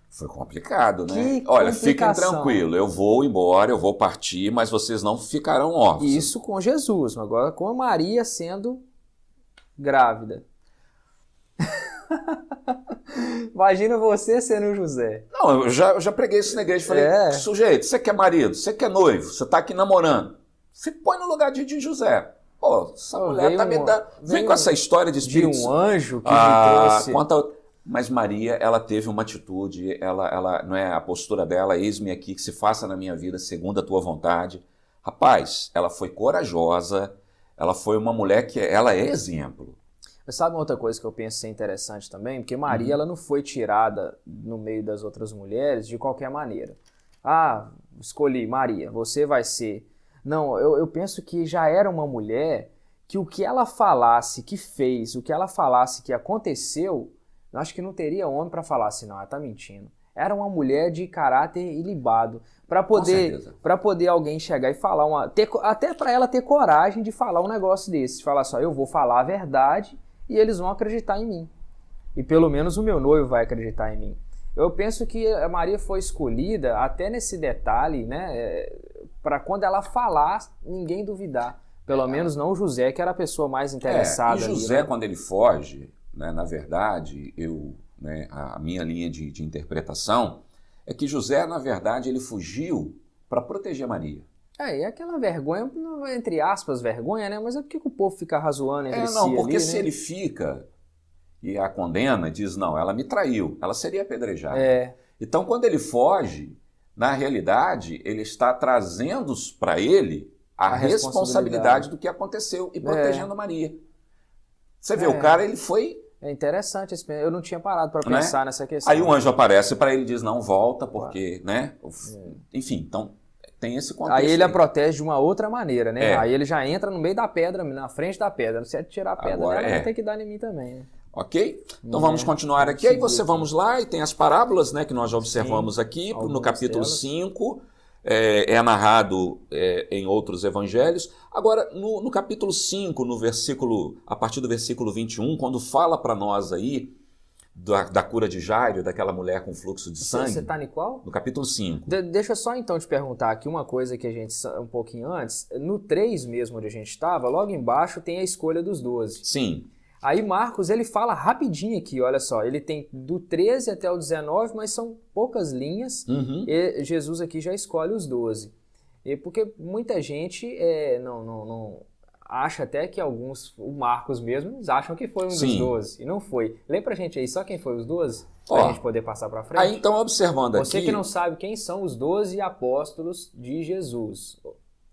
Foi complicado, né? Que Olha, fiquem complicação. tranquilos, eu vou embora, eu vou partir, mas vocês não ficarão órfãos. Isso com Jesus, agora com a Maria sendo grávida. Imagina você sendo o José. Não, eu já preguei isso na igreja, falei, sujeito, você quer marido, você quer noivo, você está aqui namorando, se põe no lugar de José. Pô, essa mulher tá me dando... Vem com essa história de Espírito de um anjo que me trouxe... Mas Maria, ela teve uma atitude, ela não é a postura dela, eis-me aqui, que se faça na minha vida segundo a tua vontade. Rapaz, ela foi corajosa, ela foi uma mulher que ela é exemplo. Mas sabe uma outra coisa que eu penso ser interessante também? Porque Maria ela não foi tirada no meio das outras mulheres de qualquer maneira. Ah, escolhi Maria, você vai ser... Não, eu penso que já era uma mulher que o que ela falasse que fez, o que ela falasse que aconteceu... Eu acho que não teria homem para falar assim, não, ela tá mentindo. era uma mulher de caráter ilibado. Para poder alguém chegar e falar, até para ela ter coragem de falar um negócio desse. De falar só, eu vou falar a verdade e eles vão acreditar em mim. E pelo menos o meu noivo vai acreditar em mim. Eu penso que a Maria foi escolhida até nesse detalhe, né, para quando ela falar, ninguém duvidar. Pelo menos não o José, que era a pessoa mais interessada. E José, quando ele foge, né, na verdade, a minha linha de interpretação é que José, na verdade, ele fugiu para proteger Maria. E aquela vergonha, entre aspas, vergonha, né? Mas é porque o povo fica razoando entre si ali, porque se né? ele fica e a condena e diz, não, ela me traiu, ela seria apedrejada. Então, quando ele foge, na realidade, ele está trazendo para ele a responsabilidade do que aconteceu e protegendo Maria. Você vê, o cara, ele foi... É interessante, eu não tinha parado para pensar nessa questão. Aí o anjo aparece para ele e diz, não, volta, porque, né? Enfim, então tem esse contexto. Aí ele a protege de uma outra maneira, né? Aí ele já entra no meio da pedra, na frente da pedra. Se ele tirar a pedra dela, vai ter que dar em mim também, né? Ok? Então vamos continuar aqui. Aí vamos lá e tem as parábolas, né, que nós já observamos aqui, no capítulo 5. É narrado em outros evangelhos. Agora, no capítulo 5, a partir do versículo 21, quando fala para nós aí da cura de Jairo, daquela mulher com fluxo de sangue. Você está em qual? No capítulo 5. Deixa eu só então te perguntar aqui uma coisa que a gente, um pouquinho antes. No 3 mesmo, onde a gente estava, logo embaixo tem a escolha dos 12. Sim. Aí Marcos, ele fala rapidinho aqui, olha só, ele tem do 13 até o 19, mas são poucas linhas, e Jesus aqui já escolhe os 12. Porque muita gente não acha até que alguns, o Marcos mesmo, acham que foi um dos 12, e não foi. Lê pra gente aí só quem foi os 12, pra gente poder passar pra frente. Aí então, observando aqui... Você que não sabe quem são os 12 apóstolos de Jesus...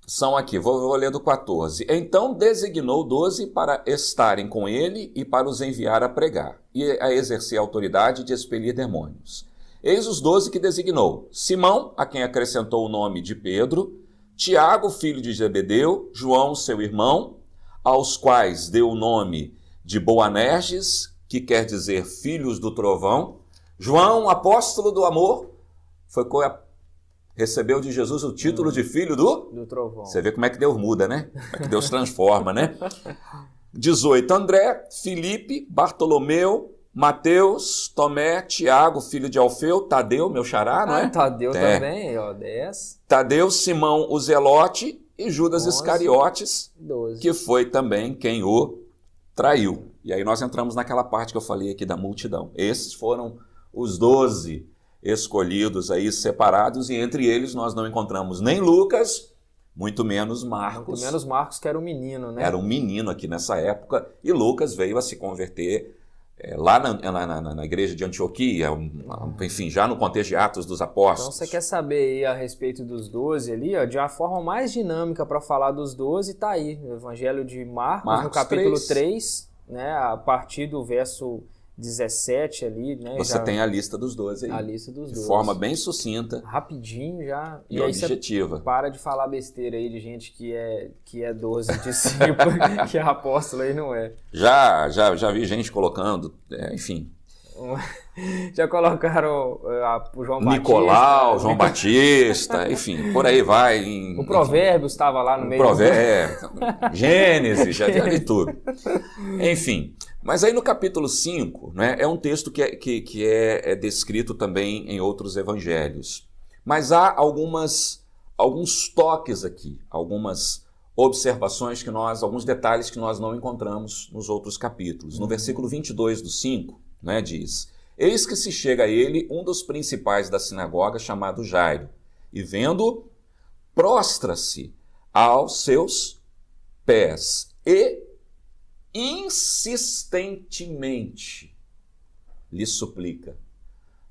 São aqui, vou ler do 14. Então designou 12 para estarem com ele e para os enviar a pregar, e a exercer a autoridade de expelir demônios. Eis os 12 que designou: Simão, a quem acrescentou o nome de Pedro, Tiago, filho de Zebedeu, João, seu irmão, aos quais deu o nome de Boanerges, que quer dizer filhos do trovão, João, apóstolo do amor, recebeu de Jesus o título de filho do trovão. Você vê como é que Deus muda, né? Como é que Deus transforma, né? 18, André, Filipe, Bartolomeu, Mateus, Tomé, Tiago, filho de Alfeu, Tadeu, meu xará, não é? Tadeu também, 10. Tadeu, Simão, o Zelote e Judas 11, Iscariotes, 12. Que foi também quem o traiu. E aí nós entramos naquela parte que eu falei aqui da multidão. Esses foram os 12 escolhidos aí, separados, e entre eles nós não encontramos nem Lucas, muito menos Marcos. Muito menos Marcos, que era um menino, né? Era um menino aqui nessa época, e Lucas veio a se converter lá na igreja de Antioquia, enfim, já no contexto de Atos dos Apóstolos. Então você quer saber aí a respeito dos 12 ali, ó, de uma forma mais dinâmica para falar dos 12, tá aí, o Evangelho de Marcos no capítulo 3, né, a partir do verso 17 ali, né? Você tem a lista dos 12 aí. A lista dos 12. De forma bem sucinta. Rapidinho já. E objetiva. Você para de falar besteira aí de gente que é 12 discípulos, que é apóstolo aí, não é. Já vi gente colocando, enfim. Já colocaram o João Batista. Nicolau, João Batista, enfim, por aí vai. O Provérbios estava lá no meio. Gênesis, já vi tudo. Enfim, mas aí no capítulo 5, né, é um texto que é descrito também em outros evangelhos. Mas há alguns toques aqui, algumas observações alguns detalhes que nós não encontramos nos outros capítulos. No versículo 22 do 5, né, diz: Eis que se chega a ele um dos principais da sinagoga, chamado Jairo, e vendo, prostra-se aos seus pés e insistentemente lhe suplica.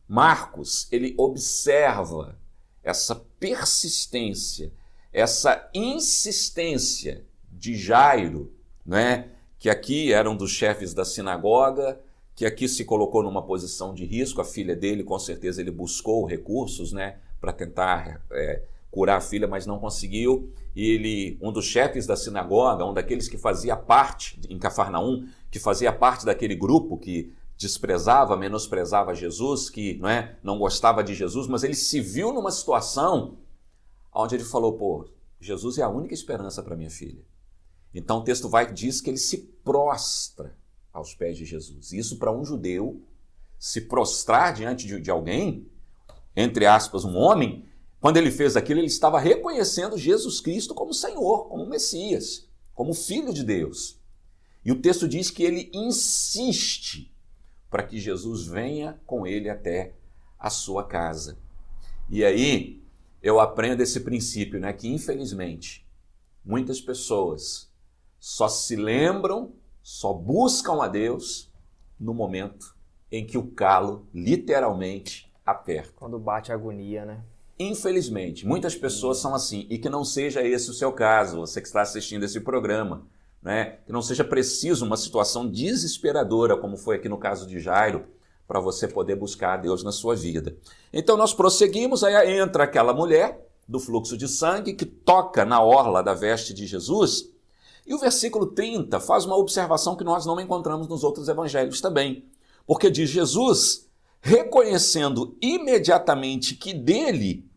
Marcos, ele observa essa persistência, essa insistência de Jairo, né, que aqui era um dos chefes da sinagoga, que aqui se colocou numa posição de risco. A filha dele, com certeza, ele buscou recursos, né, para tentar curar a filha, mas não conseguiu. E um dos chefes da sinagoga, um daqueles que fazia parte, em Cafarnaum, que fazia parte daquele grupo que desprezava, menosprezava Jesus, que não gostava de Jesus, mas ele se viu numa situação onde ele falou, pô, Jesus é a única esperança para minha filha. Então o texto diz que ele se prostra aos pés de Jesus. Isso para um judeu, se prostrar diante de alguém, entre aspas, um homem, quando ele fez aquilo, ele estava reconhecendo Jesus Cristo como Senhor, como Messias, como Filho de Deus. E o texto diz que ele insiste para que Jesus venha com ele até a sua casa. E aí eu aprendo esse princípio, que infelizmente muitas pessoas só se lembram, só buscam a Deus no momento em que o calo literalmente aperta. Quando bate a agonia, né? Infelizmente, muitas pessoas são assim, e que não seja esse o seu caso, você que está assistindo esse programa, que não seja preciso uma situação desesperadora, como foi aqui no caso de Jairo, para você poder buscar a Deus na sua vida. Então nós prosseguimos, aí entra aquela mulher do fluxo de sangue que toca na orla da veste de Jesus, e o versículo 30 faz uma observação que nós não encontramos nos outros evangelhos também, porque diz Jesus, reconhecendo imediatamente que dele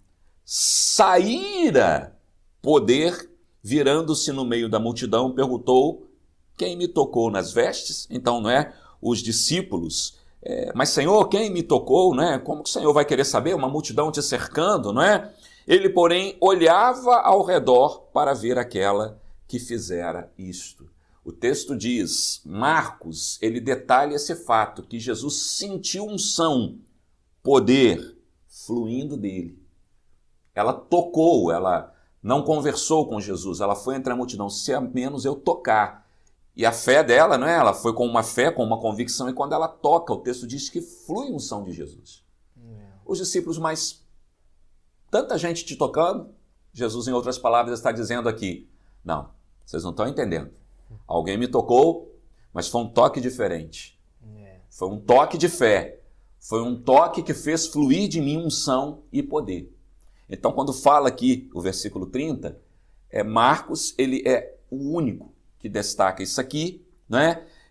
saíra poder, virando-se no meio da multidão, perguntou, quem me tocou nas vestes? Então, os discípulos, mas Senhor, quem me tocou? Como que o Senhor vai querer saber? Uma multidão te cercando, Ele, porém, olhava ao redor para ver aquela que fizera isto. O texto diz, Marcos, ele detalha esse fato, que Jesus sentiu unção, poder, fluindo dele. Ela tocou, ela não conversou com Jesus, ela foi entre a multidão, se a menos eu tocar. E a fé dela, ela foi com uma fé, com uma convicção, e quando ela toca, o texto diz que flui unção de Jesus. Os discípulos, mas tanta gente te tocando, Jesus, em outras palavras, está dizendo aqui, não, vocês não estão entendendo. Alguém me tocou, mas foi um toque diferente. Foi um toque de fé. Foi um toque que fez fluir de mim unção e poder. Então, quando fala aqui o versículo 30, Marcos, ele é o único que destaca isso aqui,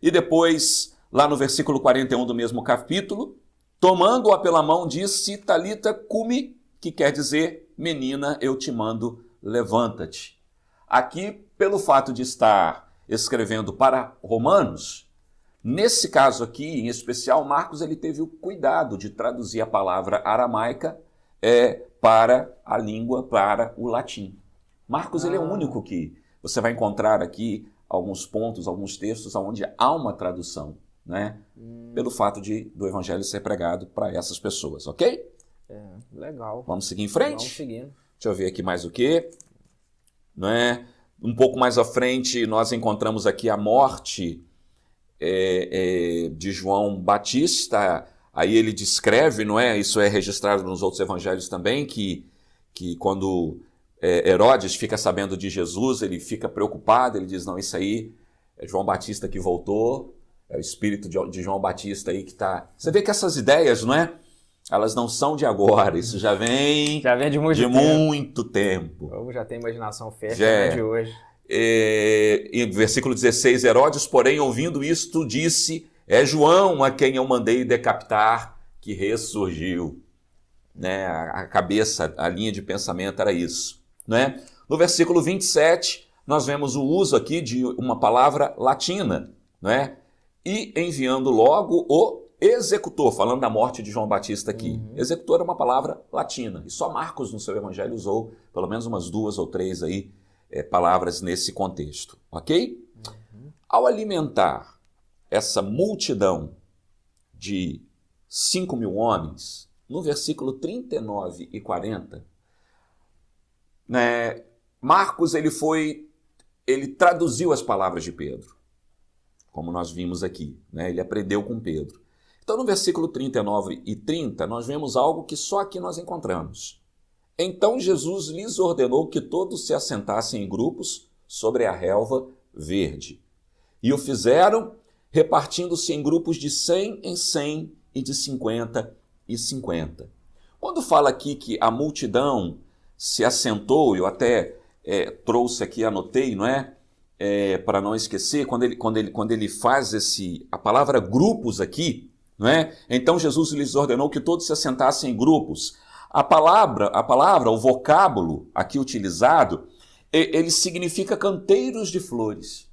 E depois, lá no versículo 41 do mesmo capítulo, tomando-a pela mão, disse, Talita cumi, que quer dizer, menina, eu te mando, levanta-te. Aqui, pelo fato de estar escrevendo para romanos, nesse caso aqui, em especial, Marcos ele teve o cuidado de traduzir a palavra aramaica para a língua, para o latim. Marcos ele é o único que você vai encontrar aqui alguns pontos, alguns textos onde há uma tradução, pelo fato do evangelho ser pregado para essas pessoas, ok? Legal. Vamos seguir em frente? Vamos seguindo. Deixa eu ver aqui mais o quê? Um pouco mais à frente, nós encontramos aqui a morte de João Batista. Aí ele descreve, Isso é registrado nos outros evangelhos também, que quando Herodes fica sabendo de Jesus, ele fica preocupado, ele diz, não, isso aí é João Batista que voltou, é o espírito de João Batista aí que está... Você vê que essas ideias, elas não são de agora, isso já vem de muito tempo. Eu já tenho imaginação fértil de hoje. Em versículo 16, Herodes, porém, ouvindo isto, disse, é João a quem eu mandei decapitar que ressurgiu. A cabeça, a linha de pensamento era isso. No versículo 27, nós vemos o uso aqui de uma palavra latina, e enviando logo o executor, falando da morte de João Batista aqui. Executor é uma palavra latina, e só Marcos no seu evangelho usou pelo menos umas 2 ou 3 aí, palavras nesse contexto, ok? Ao alimentar essa multidão de 5.000 homens, no versículo 39 e 40, Marcos ele traduziu as palavras de Pedro, como nós vimos aqui, ele aprendeu com Pedro. Então, no versículo 39 e 30, nós vemos algo que só aqui nós encontramos. Então, Jesus lhes ordenou que todos se assentassem em grupos sobre a relva verde. E o fizeram, repartindo-se em grupos de 100 em 100 e de 50 e 50. Quando fala aqui que a multidão se assentou, eu até trouxe aqui, anotei, para não esquecer, quando ele faz a palavra grupos aqui, não é? Então Jesus lhes ordenou que todos se assentassem em grupos. A palavra, o vocábulo aqui utilizado, ele significa canteiros de flores.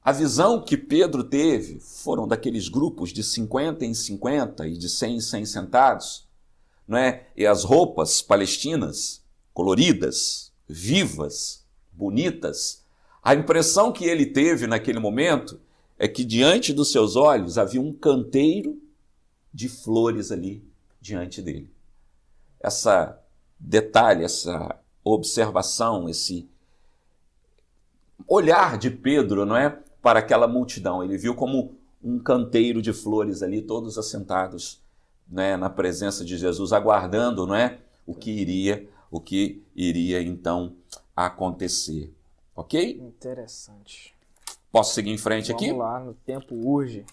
A visão que Pedro teve foram daqueles grupos de 50 em 50 e de 100 em 100 sentados, não é? E as roupas palestinas, coloridas, vivas, bonitas. A impressão que ele teve naquele momento é que diante dos seus olhos havia um canteiro de flores ali diante dele. Essa detalhe, essa observação, esse olhar de Pedro, não é, para aquela multidão. Ele viu como um canteiro de flores ali, todos assentados, né, na presença de Jesus, aguardando, não é, o que iria então acontecer. Ok? Interessante. Posso seguir em frente aqui? Vamos lá, no tempo urge.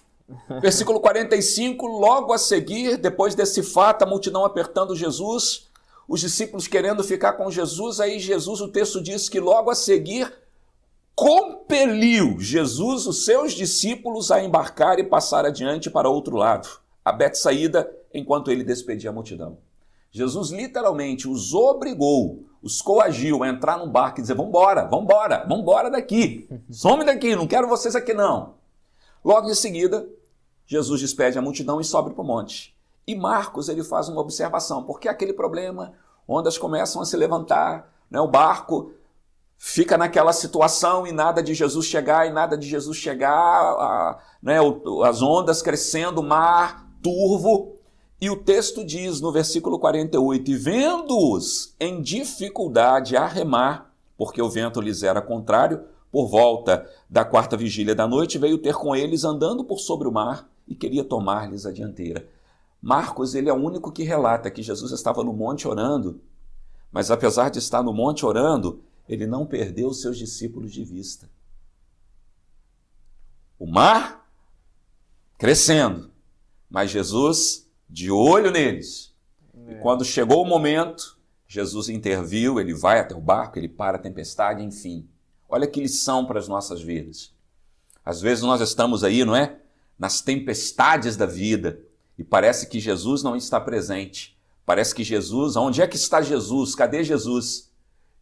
Versículo 45, logo a seguir, depois desse fato, a multidão apertando Jesus, os discípulos querendo ficar com Jesus, aí Jesus, o texto diz que logo a seguir, compeliu Jesus, os seus discípulos, a embarcar e passar adiante para outro lado, a Betsaída, enquanto ele despedia a multidão. Jesus literalmente os obrigou, os coagiu a entrar num barco e dizer, vambora daqui, some daqui, não quero vocês aqui não. Logo em seguida, Jesus despede a multidão e sobe para o monte. E Marcos, ele faz uma observação, porque aquele problema, ondas começam a se levantar, né, o barco fica naquela situação e nada de Jesus chegar, né, as ondas crescendo, o mar turvo. E o texto diz no versículo 48, e vendo-os em dificuldade a remar, porque o vento lhes era contrário, por volta da 4ª vigília da noite, veio ter com eles andando por sobre o mar e queria tomar-lhes a dianteira. Marcos, ele é o único que relata que Jesus estava no monte orando, mas apesar de estar no monte orando, ele não perdeu os seus discípulos de vista. O mar crescendo, mas Jesus de olho neles. E quando chegou o momento, Jesus interviu, ele vai até o barco, ele para a tempestade, enfim. Olha que lição para as nossas vidas. Às vezes nós estamos aí, não é? Nas tempestades da vida e parece que Jesus não está presente. Parece que Jesus, onde é que está Jesus? Cadê Jesus?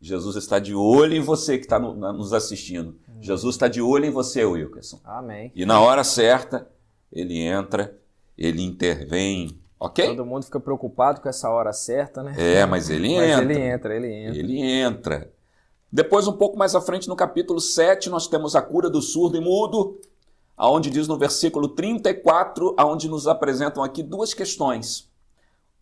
Jesus está de olho em você que está nos assistindo. Jesus está de olho em você, Wilkerson. Amém. E na hora certa, ele entra, ele intervém, ok? Todo mundo fica preocupado com essa hora certa, né? Mas ele entra. Ele entra. Depois, um pouco mais à frente, no capítulo 7, nós temos a cura do surdo e mudo, aonde diz no versículo 34, aonde nos apresentam aqui duas questões,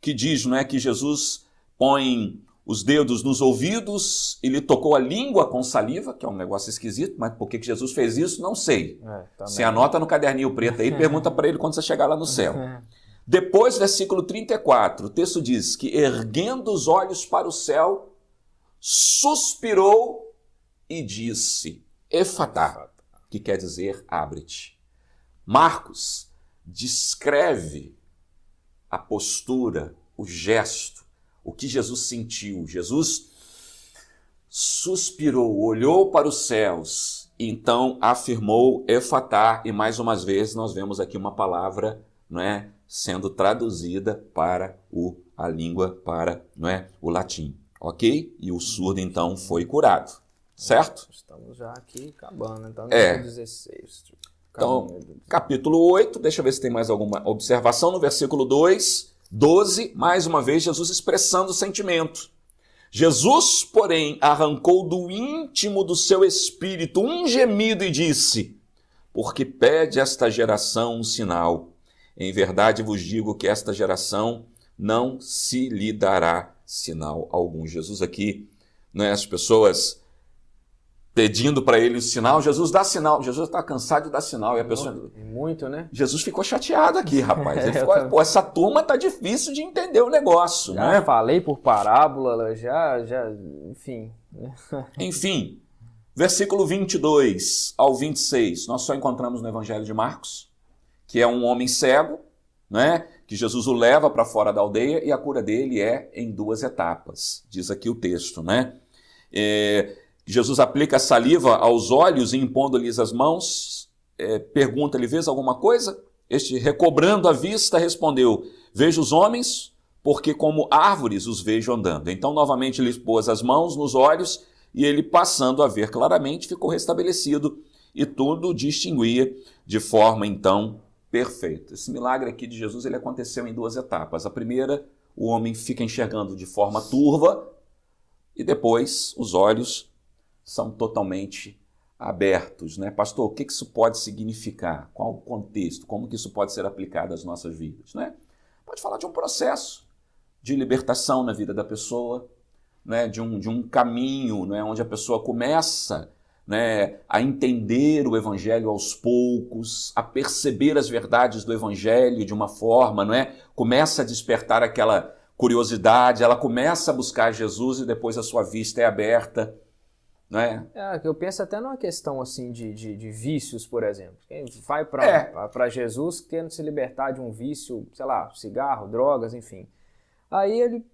que diz, não é, que Jesus põe os dedos nos ouvidos e lhe tocou a língua com saliva, que é um negócio esquisito, mas por que Jesus fez isso, não sei. Você anota no caderninho preto aí e pergunta para ele quando você chegar lá no céu. Depois, versículo 34, o texto diz que, erguendo os olhos para o céu, suspirou e disse, Efatá, que quer dizer abre-te. Marcos descreve a postura, o gesto, o que Jesus sentiu. Jesus suspirou, olhou para os céus, e então afirmou Efatá, e mais uma vez nós vemos aqui uma palavra, não é, sendo traduzida para a língua, para, não é, o latim. Ok? E o surdo, então, foi curado. Certo? Estamos já aqui acabando, então, no 16. Então, capítulo 8, deixa eu ver se tem mais alguma observação. No versículo 12, mais uma vez, Jesus expressando o sentimento. Jesus, porém, arrancou do íntimo do seu espírito um gemido e disse, porque pede esta geração um sinal. Em verdade vos digo que esta geração não se lhe dará sinal algum. Jesus aqui, né, as pessoas pedindo para ele o sinal, Jesus dá sinal, Jesus está cansado de dar sinal. E a pessoa... Muito, né? Jesus ficou chateado aqui, rapaz. Ele ficou, pô, essa turma tá difícil de entender o negócio, né? Falei por parábola, enfim. Enfim, versículo 22 ao 26, nós só encontramos no Evangelho de Marcos, que é um homem cego, né? Que Jesus o leva para fora da aldeia e a cura dele é em 2 etapas, diz aqui o texto, né? Jesus aplica saliva aos olhos e impondo-lhes as mãos, pergunta-lhe, vês alguma coisa? Este, recobrando a vista, respondeu: vejo os homens, porque como árvores os vejo andando. Então, novamente, lhe pôs as mãos nos olhos, e ele, passando a ver claramente, ficou restabelecido, e tudo distinguia de forma, então, perfeita. Esse milagre aqui de Jesus, ele aconteceu em 2 etapas. A primeira, o homem fica enxergando de forma turva, e depois os olhos são totalmente abertos, né? Pastor, o que isso pode significar? Qual o contexto? Como que isso pode ser aplicado às nossas vidas, né? Pode falar de um processo de libertação na vida da pessoa, né? De um caminho, né? Onde a pessoa começa, né, a entender o Evangelho aos poucos, a perceber as verdades do Evangelho de uma forma, não é? Começa a despertar aquela curiosidade, ela começa a buscar Jesus e depois a sua vista é aberta, não é? Eu penso até numa questão assim de vícios, por exemplo. Quem vai para Jesus querendo se libertar de um vício, sei lá, cigarro, drogas, enfim. Aí ele,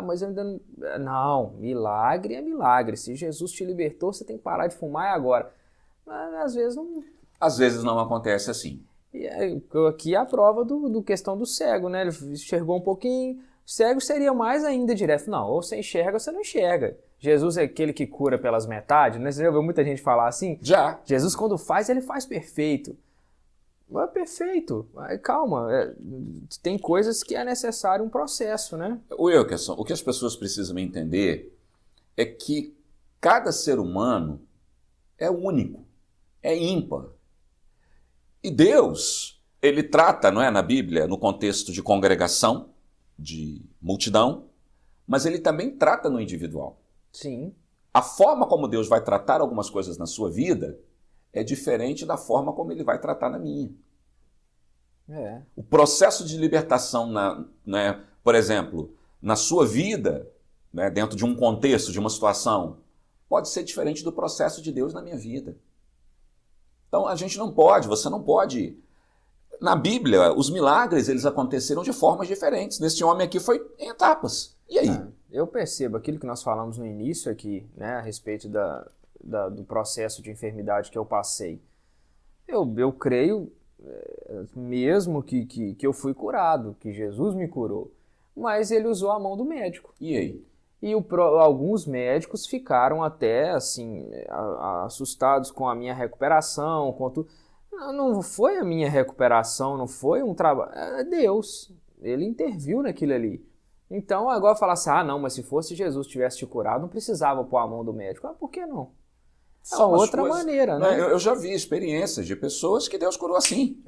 mas eu ainda não, milagre é milagre. Se Jesus te libertou, você tem que parar de fumar agora. Mas às vezes não... Às vezes não acontece assim. E aqui é a prova do questão do cego, né? Ele enxergou um pouquinho, cego seria mais ainda direto. Não, ou você enxerga ou você não enxerga. Jesus é aquele que cura pelas metades, né? Você já ouviu muita gente falar assim? Já. Jesus, quando faz, ele faz perfeito. Não é perfeito. Calma, tem coisas que é necessário um processo, né? Wilkerson, o que as pessoas precisam entender é que cada ser humano é único, é ímpar. E Deus, ele trata, não é, na Bíblia, no contexto de congregação, de multidão, mas ele também trata no individual. Sim. A forma como Deus vai tratar algumas coisas na sua vida é diferente da forma como ele vai tratar na minha. O processo de libertação, né, por exemplo, na sua vida, né, dentro de um contexto, de uma situação, pode ser diferente do processo de Deus na minha vida. Então a gente não pode, você não pode. Na Bíblia, os milagres eles aconteceram de formas diferentes. Nesse homem aqui foi em etapas. E aí? Eu percebo aquilo que nós falamos no início aqui, né, a respeito do processo de enfermidade que eu passei. Eu creio mesmo que eu fui curado, que Jesus me curou, mas ele usou a mão do médico. E aí? E alguns médicos ficaram até assim assustados com a minha recuperação, com tudo. Não foi a minha recuperação, não foi um trabalho. É Deus, ele interviu naquilo ali. Então agora falar assim, não, mas se fosse Jesus tivesse te curado, não precisava pôr a mão do médico. Por que não? É uma outra maneira, né? Eu já vi experiências de pessoas que Deus curou assim.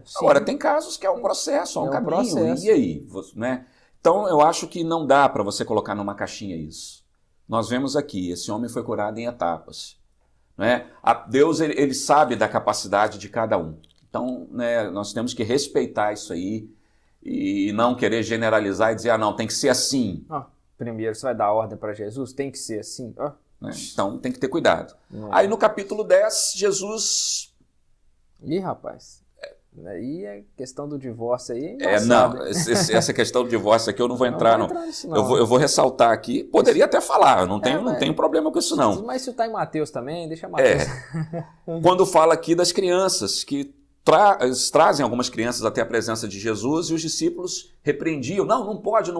Sim. Agora, tem casos que é um processo, é um caminho. Processo. E aí? Né? Então, eu acho que não dá para você colocar numa caixinha isso. Nós vemos aqui, esse homem foi curado em etapas. Né? Deus, ele sabe da capacidade de cada um. Então, né, nós temos que respeitar isso aí e não querer generalizar e dizer, não, tem que ser assim. Primeiro, você vai dar ordem para Jesus? Tem que ser assim? Né? Então, tem que ter cuidado. Aí, no capítulo 10, Jesus... Ih, rapaz... Aí é questão do divórcio aí. Essa questão do divórcio aqui eu não vou entrar, não. Eu vou ressaltar aqui. Poderia até falar, não tenho problema com isso, não. Mas se está em Mateus também, deixa Mateus. Quando fala aqui das crianças, que trazem algumas crianças até a presença de Jesus e os discípulos repreendiam. Não pode.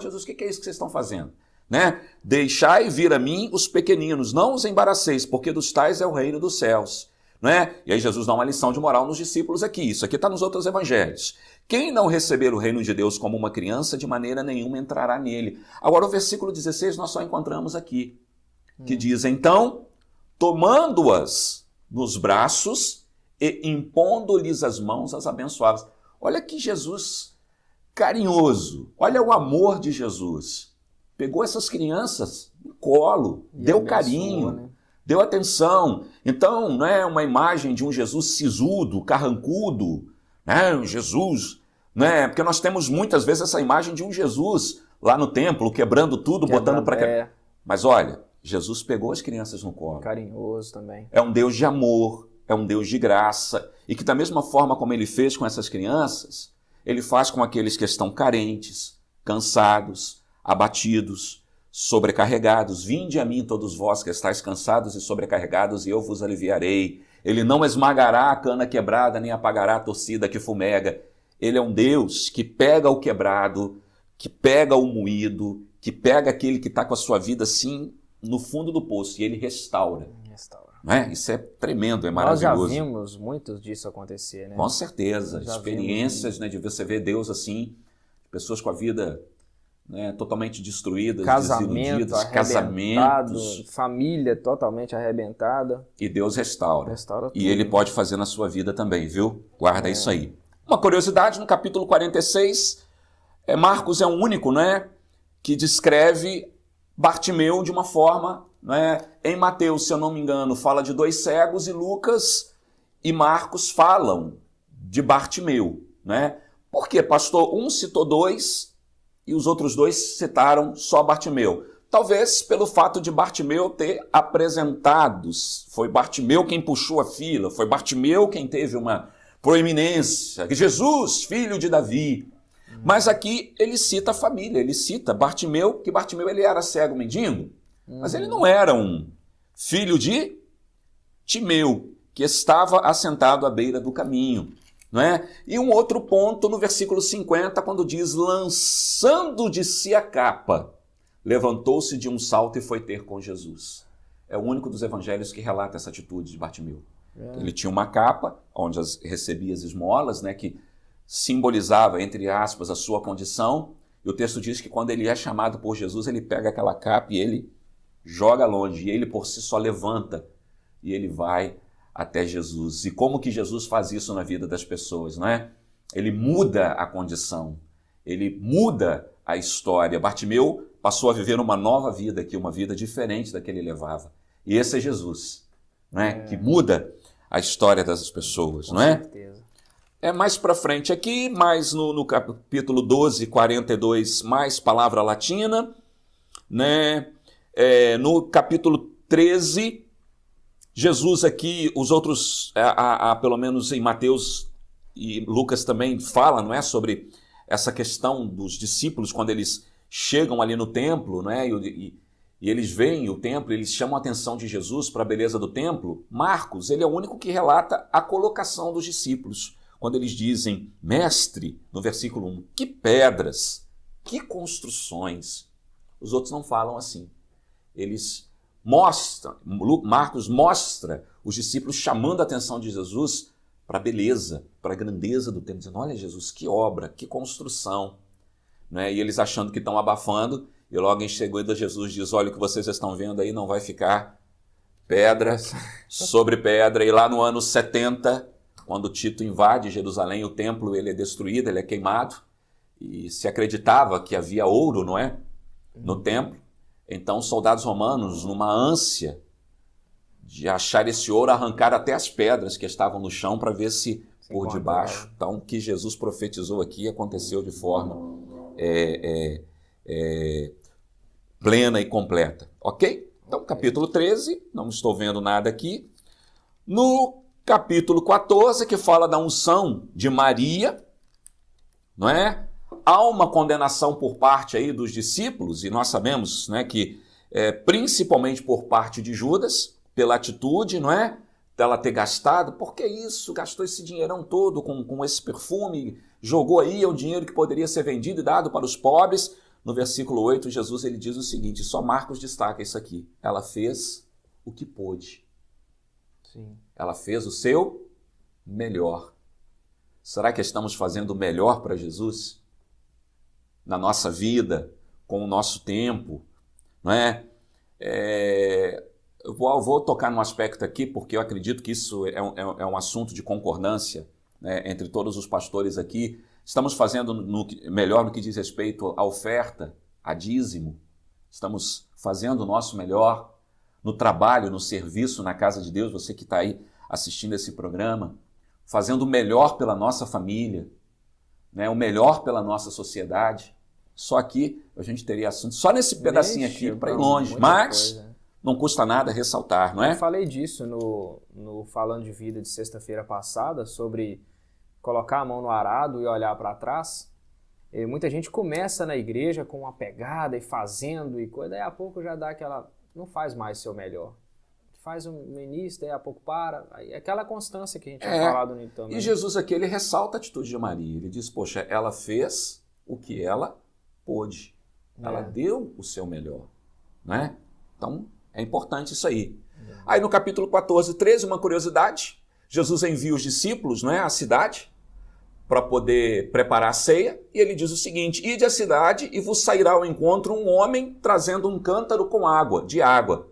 Jesus, o que é isso que vocês estão fazendo? Né? Deixai vir a mim os pequeninos, não os embaraceis, porque dos tais é o reino dos céus. Né? E aí Jesus dá uma lição de moral nos discípulos aqui. Isso aqui está nos outros evangelhos. Quem não receber o reino de Deus como uma criança, de maneira nenhuma entrará nele. Agora o versículo 16 nós só encontramos aqui. Que diz, então, tomando-as nos braços e impondo-lhes as mãos, as abençoava. Olha que Jesus carinhoso. Olha o amor de Jesus. Pegou essas crianças no colo, deu abençoou, carinho. Né? Deu atenção. Então, não é uma imagem de um Jesus sisudo, carrancudo, né? Jesus, né? Porque nós temos muitas vezes essa imagem de um Jesus lá no templo, quebrando tudo, botando para... Mas olha, Jesus pegou as crianças no colo. Carinhoso também. É um Deus de amor, é um Deus de graça, e que da mesma forma como ele fez com essas crianças, ele faz com aqueles que estão carentes, cansados, abatidos, sobrecarregados. Vinde a mim todos vós que estáis cansados e sobrecarregados, e eu vos aliviarei. Ele não esmagará a cana quebrada, nem apagará a torcida que fumega. Ele é um Deus que pega o quebrado, que pega o moído, que pega aquele que está com a sua vida assim no fundo do poço e ele restaura. Não é? Isso é tremendo, é maravilhoso. Nós já vimos muitos disso acontecer, né? Com certeza. Experiências, né, de você ver Deus assim, pessoas com a vida, né, totalmente destruídas, desiludidas, casamentos, família totalmente arrebentada. E Deus restaura. Restaura tudo. E Ele pode fazer na sua vida também, viu? Guarda isso aí. Uma curiosidade, no capítulo 46, Marcos é o único, né, que descreve Bartimeu de uma forma, né, em Mateus, se eu não me engano, fala de 2 cegos, e Lucas e Marcos falam de Bartimeu, né? Por quê, pastor? Um citou 2 e os outros 2 citaram só Bartimeu. Talvez pelo fato de Bartimeu ter apresentados. Foi Bartimeu quem puxou a fila, foi Bartimeu quem teve uma proeminência. Jesus, filho de Davi. Mas aqui ele cita a família, ele cita Bartimeu, que Bartimeu ele era cego mendigo, mas ele não era um filho de Timeu, que estava assentado à beira do caminho. Não é? E um outro ponto no versículo 50, quando diz, lançando de si a capa, levantou-se de um salto e foi ter com Jesus. É o único dos evangelhos que relata essa atitude de Bartimeu. Ele tinha uma capa, onde recebia as esmolas, né, que simbolizava, entre aspas, a sua condição. E o texto diz que quando ele é chamado por Jesus, ele pega aquela capa e ele joga longe. E ele por si só levanta e ele vai até Jesus. E como que Jesus faz isso na vida das pessoas, não é? Ele muda a condição, ele muda a história. Bartimeu passou a viver uma nova vida aqui, uma vida diferente da que ele levava. E esse é Jesus, não é? Que muda a história das pessoas, Com não é? certeza. Mais para frente aqui, mais no capítulo 12, 42, mais palavra latina, né? No capítulo 13, Jesus aqui, os outros, pelo menos em Mateus e Lucas também fala, não é, sobre essa questão dos discípulos quando eles chegam ali no templo, né, e eles veem o templo, eles chamam a atenção de Jesus para a beleza do templo. Marcos, ele é o único que relata a colocação dos discípulos, quando eles dizem, mestre, no versículo 1, que pedras, que construções. Os outros não falam assim. Eles mostram, Marcos mostra os discípulos chamando a atenção de Jesus para a beleza, para a grandeza do templo, dizendo, olha Jesus, que obra, que construção. Né? E eles achando que estão abafando, e logo em seguida Jesus diz, olha o que vocês estão vendo aí, não vai ficar pedra sobre pedra. E lá no ano 70, quando Tito invade Jerusalém, o templo ele é destruído, ele é queimado, e se acreditava que havia ouro, não é? No templo. Então os soldados romanos, numa ânsia de achar esse ouro, arrancaram até as pedras que estavam no chão para ver se por debaixo. Então o que Jesus profetizou aqui aconteceu de forma plena e completa. Ok? Então capítulo 13, não estou vendo nada aqui. No capítulo 14, que fala da unção de Maria, não é? Há uma condenação por parte aí dos discípulos, e nós sabemos, né, que principalmente por parte de Judas, pela atitude, não é? Dela ter gastado, por que isso? Gastou esse dinheirão todo com esse perfume, jogou aí o dinheiro que poderia ser vendido e dado para os pobres. No versículo 8, Jesus ele diz o seguinte, só Marcos destaca isso aqui, ela fez o que pôde. Sim. Ela fez o seu melhor. Será que estamos fazendo o melhor para Jesus? Na nossa vida, com o nosso tempo, não é? Eu vou tocar num aspecto aqui, porque eu acredito que isso é um assunto de concordância, né, entre todos os pastores aqui. Estamos fazendo melhor no que diz respeito à oferta, a dízimo. Estamos fazendo o nosso melhor no trabalho, no serviço, na casa de Deus, você que está aí assistindo esse programa, fazendo o melhor pela nossa família, né, o melhor pela nossa sociedade. Só aqui a gente teria assunto, só nesse pedacinho aqui para ir longe, mas não custa nada ressaltar, não é? Eu falei disso no Falando de Vida de sexta-feira passada, sobre colocar a mão no arado e olhar para trás. E muita gente começa na igreja com uma pegada e fazendo e coisa, daí a pouco já dá aquela... Não faz mais seu melhor. faz um início, daí a pouco para. É aquela constância que a gente tinha falado no também. E Jesus aqui, ele ressalta a atitude de Maria. Ele diz, poxa, ela fez o que ela pôde. Ela deu o seu melhor, né? Então, é importante isso aí. Aí no capítulo 14, 13, uma curiosidade. Jesus envia os discípulos, né, à cidade para poder preparar a ceia. E ele diz o seguinte, ide à cidade e vos sairá ao encontro um homem trazendo um cântaro com água, de água.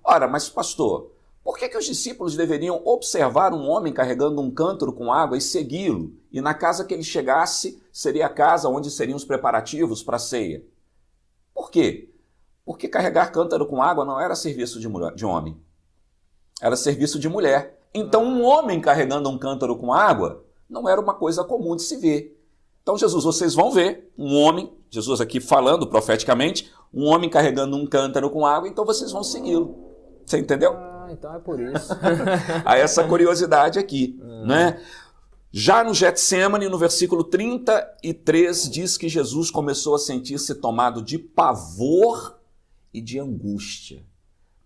Ora, mas pastor, por que os discípulos deveriam observar um homem carregando um cântaro com água e segui-lo? E na casa que ele chegasse, seria a casa onde seriam os preparativos para a ceia. Por quê? Porque carregar cântaro com água não era serviço de homem. Era serviço de mulher. Então um homem carregando um cântaro com água não era uma coisa comum de se ver. Então Jesus, vocês vão ver um homem, Jesus aqui falando profeticamente, um homem carregando um cântaro com água, então vocês vão segui-lo. Você entendeu? Então é por isso. Há essa curiosidade aqui, né? Já no Getsemane, no versículo 33, diz que Jesus começou a sentir-se tomado de pavor e de angústia.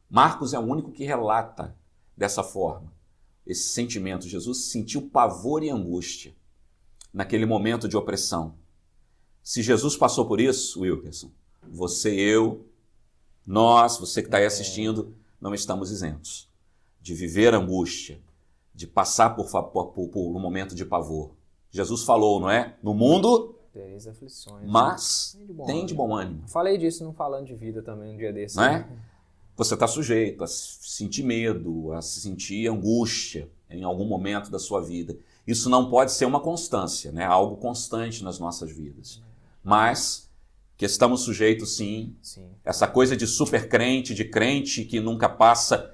Marcos é o único que relata dessa forma esse sentimento. Jesus sentiu pavor e angústia naquele momento de opressão. Se Jesus passou por isso, Wilkerson, você, eu, nós, você que está aí assistindo, não estamos isentos de viver angústia, de passar por um momento de pavor. Jesus falou, não é? No mundo tereis aflições, mas tem de bom ânimo. Falei disso não falando de vida também um dia desse. Não é? Você está sujeito a sentir medo, a sentir angústia em algum momento da sua vida. Isso não pode ser uma constância, né? Algo constante nas nossas vidas. Mas que estamos sujeitos, sim. Essa coisa de super crente, de crente que nunca passa,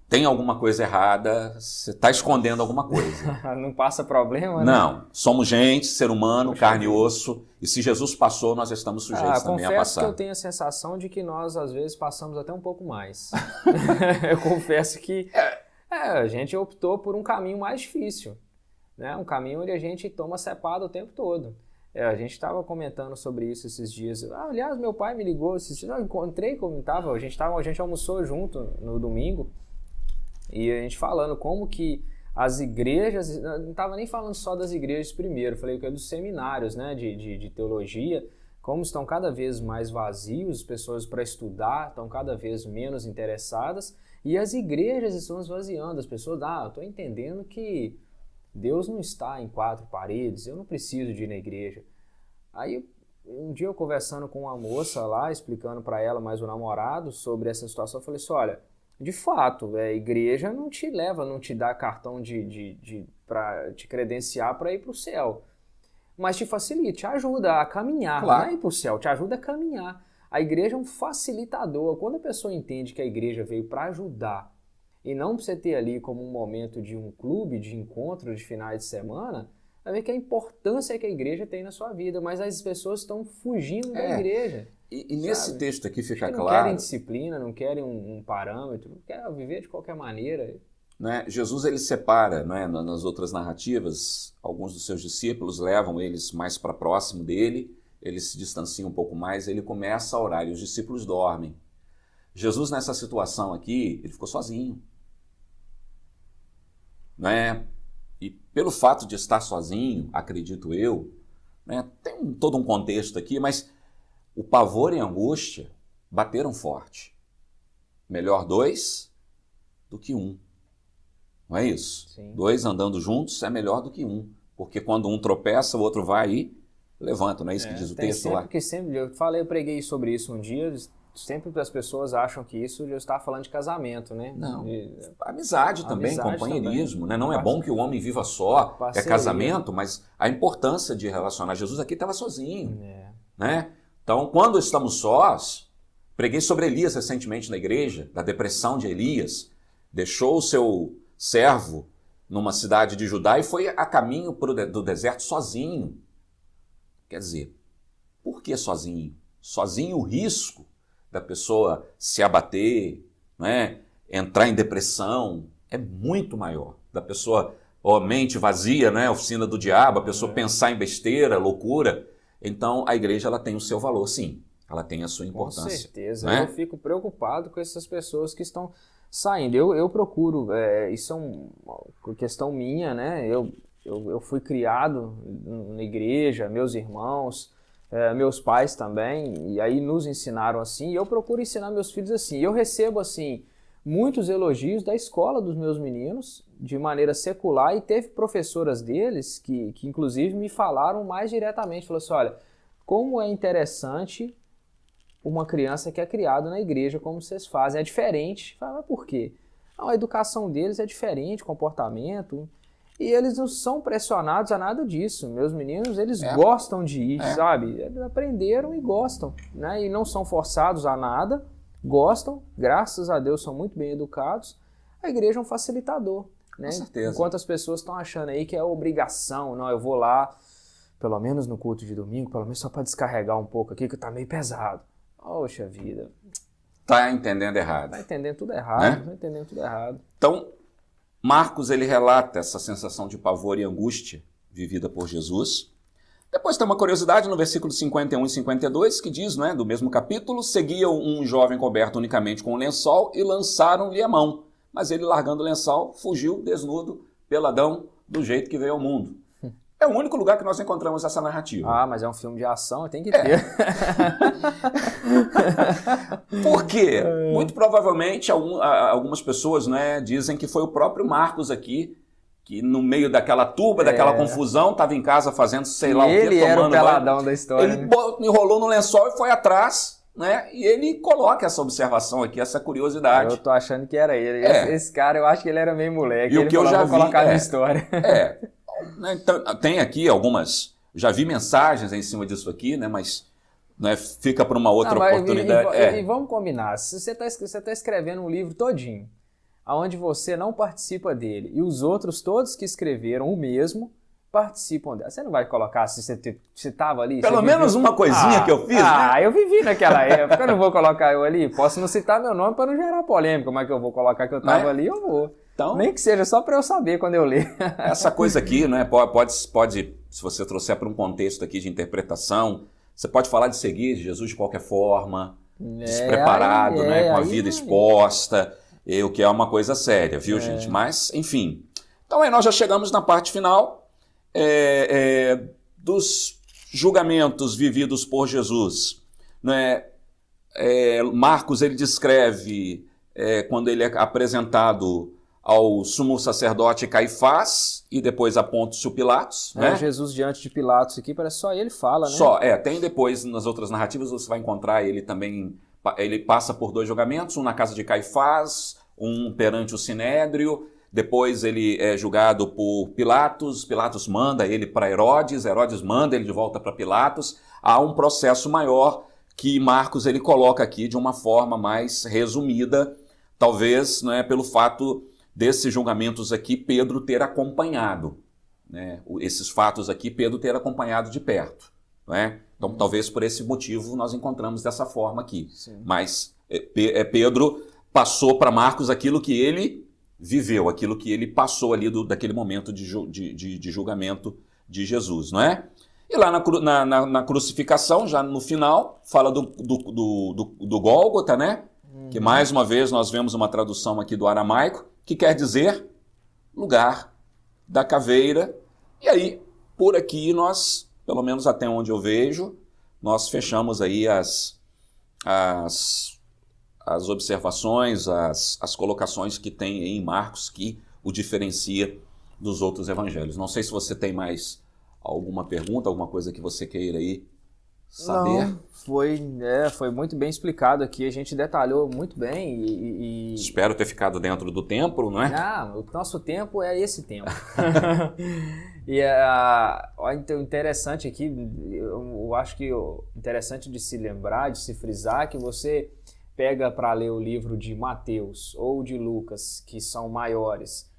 tem alguma coisa errada, você está escondendo alguma coisa. Não passa problema, né? Não, somos gente, ser humano, carne e osso, e se Jesus passou, nós estamos sujeitos também a passar. Confesso que eu tenho a sensação de que nós, às vezes, passamos até um pouco mais. Eu confesso que a gente optou por um caminho mais difícil, né? Um caminho onde a gente toma cepada o tempo todo. A gente estava comentando sobre isso esses dias. Aliás, meu pai me ligou esses dias, eu encontrei como estava, a gente almoçou junto no domingo, e a gente falando como que as igrejas, não estava nem falando só das igrejas primeiro, falei que é dos seminários, né, de teologia, como estão cada vez mais vazios, as pessoas para estudar estão cada vez menos interessadas, e as igrejas estão esvaziando, as pessoas, eu estou entendendo que Deus não está em quatro paredes, eu não preciso de ir na igreja. Aí, um dia eu conversando com uma moça lá, explicando para ela mais o namorado sobre essa situação, eu falei assim, olha, de fato, a igreja não te leva, não te dá cartão para te credenciar para ir para o céu. Mas te facilita, te ajuda a caminhar, claro. Não é ir para o céu, te ajuda a caminhar. A igreja é um facilitador. Quando a pessoa entende que a igreja veio para ajudar e não para você ter ali como um momento de um clube, de encontro de finais de semana, vai ver que a importância que a igreja tem na sua vida, mas as pessoas estão fugindo da igreja. E nesse texto aqui fica não claro... Não querem disciplina, não querem um parâmetro, querem viver de qualquer maneira. Né? Jesus ele separa, né, nas outras narrativas, alguns dos seus discípulos levam eles mais para próximo dele, eles se distanciam um pouco mais, ele começa a orar e os discípulos dormem. Jesus nessa situação aqui, ele ficou sozinho. Né? E pelo fato de estar sozinho, acredito eu, né, tem todo um contexto aqui, mas o pavor e a angústia bateram forte. Melhor dois do que um. Não é isso? Sim. Dois andando juntos é melhor do que um. Porque quando um tropeça, o outro vai e levanta. Não é isso que diz o texto lá? Eu preguei sobre isso um dia, sempre as pessoas acham que isso já está falando de casamento, né? Não. Amizade também, companheirismo. Também. Né? Não é bom que o homem viva só, parceria. É casamento, mas a importância de relacionar. Jesus aqui estava sozinho. Né? Então, quando estamos sós, preguei sobre Elias recentemente na igreja, da depressão de Elias, deixou o seu servo numa cidade de Judá e foi a caminho do deserto sozinho. Quer dizer, por que sozinho? Sozinho o risco da pessoa se abater, né? Entrar em depressão é muito maior. Da pessoa, mente vazia, né? Oficina do diabo, a pessoa pensar em besteira, loucura. Então, a igreja ela tem o seu valor, sim. Ela tem a sua importância. Com certeza. Né? Eu fico preocupado com essas pessoas que estão Saindo, eu procuro, isso é uma questão minha, né? Eu fui criado na igreja, meus irmãos, meus pais também, e aí nos ensinaram assim, e eu procuro ensinar meus filhos assim. Eu recebo, assim, muitos elogios da escola dos meus meninos, de maneira secular, e teve professoras deles que inclusive me falaram mais diretamente, falou assim, olha, como é interessante uma criança que é criada na igreja, como vocês fazem, é diferente. Fala, mas por quê? Não, a educação deles é diferente, comportamento, e eles não são pressionados a nada disso. Meus meninos, eles gostam de ir, sabe? Eles aprenderam e gostam, né? E não são forçados a nada, gostam, graças a Deus são muito bem educados. A igreja é um facilitador, né? Com certeza. Enquanto as pessoas estão achando aí que é obrigação, não, eu vou lá, pelo menos no culto de domingo, pelo menos só para descarregar um pouco aqui, que tá meio pesado. Poxa vida. Tá entendendo errado. Tá entendendo tudo errado, né? Tá entendendo tudo errado. Então, Marcos, ele relata essa sensação de pavor e angústia vivida por Jesus. Depois tem uma curiosidade no versículo 51 e 52, que diz, né, do mesmo capítulo, seguia um jovem coberto unicamente com um lençol e lançaram-lhe a mão. Mas ele, largando o lençol, fugiu desnudo, peladão, do jeito que veio ao mundo. É o único lugar que nós encontramos essa narrativa. Ah, mas é um filme de ação, tem que ter. Por quê? Muito provavelmente algumas pessoas, né, dizem que foi o próprio Marcos aqui, que no meio daquela turba, daquela confusão, estava em casa fazendo sei lá o quê, ele era o peladão da história. Ele enrolou no lençol e foi atrás, né? E ele coloca essa observação aqui, essa curiosidade. Eu tô achando que era ele. Esse cara, eu acho que ele era meio moleque. E o que eu já vi, colocar na história. Então, tem aqui algumas, já vi mensagens em cima disso aqui, né, mas né, fica para uma outra oportunidade. E vamos combinar, se você tá escrevendo um livro todinho, onde você não participa dele, e os outros todos que escreveram o mesmo participam dele, você não vai colocar se você estava ali? Pelo menos uma coisinha que eu fiz, né? Eu vivi naquela época, eu não vou colocar eu ali, posso não citar meu nome para não gerar polêmica, mas que eu vou colocar que eu estava ali, eu vou. Então, nem que seja só para eu saber quando eu ler. Essa coisa aqui, né, pode, se você trouxer para um contexto aqui de interpretação, você pode falar de seguir Jesus de qualquer forma, despreparado, né, com a vida exposta, o que é uma coisa séria, viu, gente? Mas, enfim. Então, aí nós já chegamos na parte final dos julgamentos vividos por Jesus. Né? Marcos, ele descreve, quando ele é apresentado ao sumo sacerdote Caifás e depois a Pôncio Pilatos. Né? Jesus diante de Pilatos aqui, parece só ele fala, né? Só, tem depois nas outras narrativas você vai encontrar ele também, ele passa por 2 julgamentos, um na casa de Caifás, um perante o Sinédrio, depois ele é julgado por Pilatos, Pilatos manda ele para Herodes, Herodes manda ele de volta para Pilatos. Há um processo maior que Marcos ele coloca aqui de uma forma mais resumida, talvez, né, pelo fato desses julgamentos aqui, Pedro ter acompanhado, né? Esses fatos aqui, Pedro ter acompanhado de perto. Né? Então, talvez por esse motivo nós encontramos dessa forma aqui. Sim. Mas Pedro passou para Marcos aquilo que ele viveu, aquilo que ele passou ali daquele momento de julgamento de Jesus. Não é? E lá na crucificação, já no final, fala do Gólgota, né? Que mais uma vez nós vemos uma tradução aqui do aramaico, que quer dizer lugar da caveira. E aí, por aqui nós, pelo menos até onde eu vejo, nós fechamos aí as observações, as colocações que tem em Marcos que o diferencia dos outros evangelhos. Não sei se você tem mais alguma pergunta, alguma coisa que você queira aí saber. Não, foi muito bem explicado aqui, a gente detalhou muito bem e... Espero ter ficado dentro do tempo, não é? Não, o nosso tempo é esse tempo. E então, interessante aqui, eu acho que interessante de se lembrar, de se frisar, que você pega para ler o livro de Mateus ou de Lucas, que são maiores,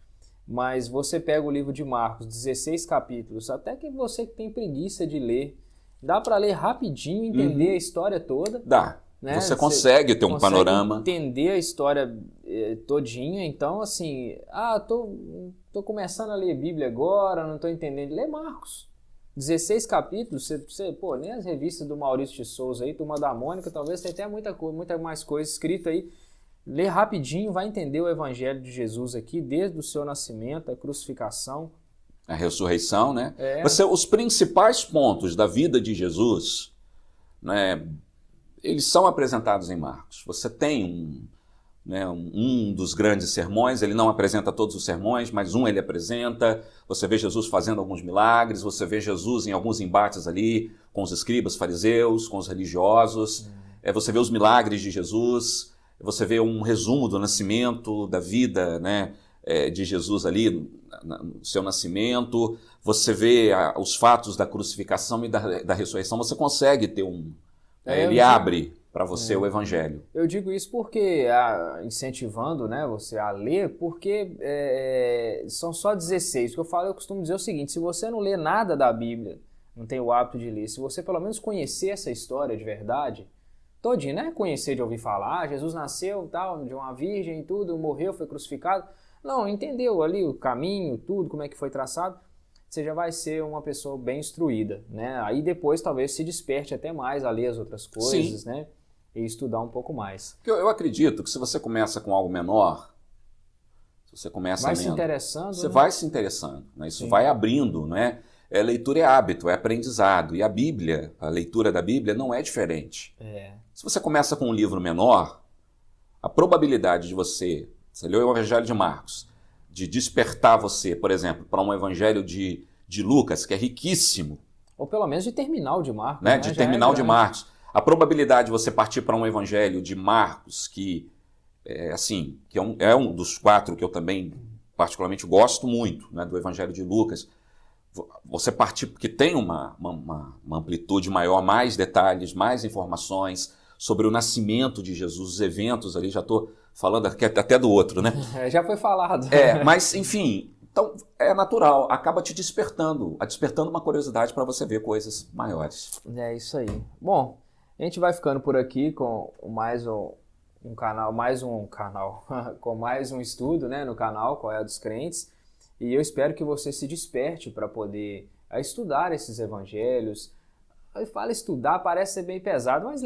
mas você pega o livro de Marcos, 16 capítulos, até que você tem preguiça de ler, dá para ler rapidinho, entender a história toda. Dá. Né? Você consegue ter um panorama. Entender a história todinha. Então, assim, tô começando a ler Bíblia agora, não tô entendendo. Lê Marcos. 16 capítulos, nem as revistas do Maurício de Souza aí, Turma da Mônica, talvez tenha até muita mais coisa escrita aí. lê rapidinho, vai entender o evangelho de Jesus aqui, desde o seu nascimento, a crucificação. A ressurreição, né? Os principais pontos da vida de Jesus, né, eles são apresentados em Marcos. Você tem um dos grandes sermões, ele não apresenta todos os sermões, mas ele apresenta. Você vê Jesus fazendo alguns milagres, você vê Jesus em alguns embates ali com os escribas, fariseus, com os religiosos. Você vê os milagres de Jesus, você vê um resumo do nascimento, da vida, né, de Jesus ali, no seu nascimento. Você vê os fatos da crucificação e da ressurreição. Você consegue ter ele abre para você o evangelho. Eu digo isso porque, incentivando, né, você a ler, porque são só 16. O que eu costumo dizer o seguinte: se você não lê nada da Bíblia, não tem o hábito de ler, se você pelo menos conhecer essa história de verdade, todinho, né? Conhecer de ouvir falar, Jesus nasceu, tal, de uma virgem e tudo, morreu, foi crucificado. Não, entendeu ali o caminho, tudo, como é que foi traçado, você já vai ser uma pessoa bem instruída, né? Aí depois talvez se desperte até mais a ler as outras coisas, né? E estudar um pouco mais. Eu acredito que se você começa com algo menor, se você começa vai lendo, se interessando, você né? vai se interessando, né? Isso vai abrindo, né? Leitura é hábito, é aprendizado. E a Bíblia, a leitura da Bíblia não é diferente. Se você começa com um livro menor, a probabilidade de você leu o Evangelho de Marcos, de despertar você, por exemplo, para um Evangelho de Lucas, que é riquíssimo. Ou pelo menos de terminar o de Marcos. Né? De terminar o de Marcos. A probabilidade de você partir para um Evangelho de Marcos, que é um dos 4 que eu também particularmente gosto muito, né, do Evangelho de Lucas. Você partir, porque tem uma amplitude maior, mais detalhes, mais informações sobre o nascimento de Jesus, os eventos ali, já estou falando até do outro, né? Já foi falado. Mas enfim, então é natural, acaba te despertando uma curiosidade para você ver coisas maiores. É isso aí. Bom, a gente vai ficando por aqui com mais um canal, com mais um estudo, né, no canal Qual é a dos Crentes. E eu espero que você se desperte para poder estudar esses evangelhos. Fala estudar, parece ser bem pesado, mas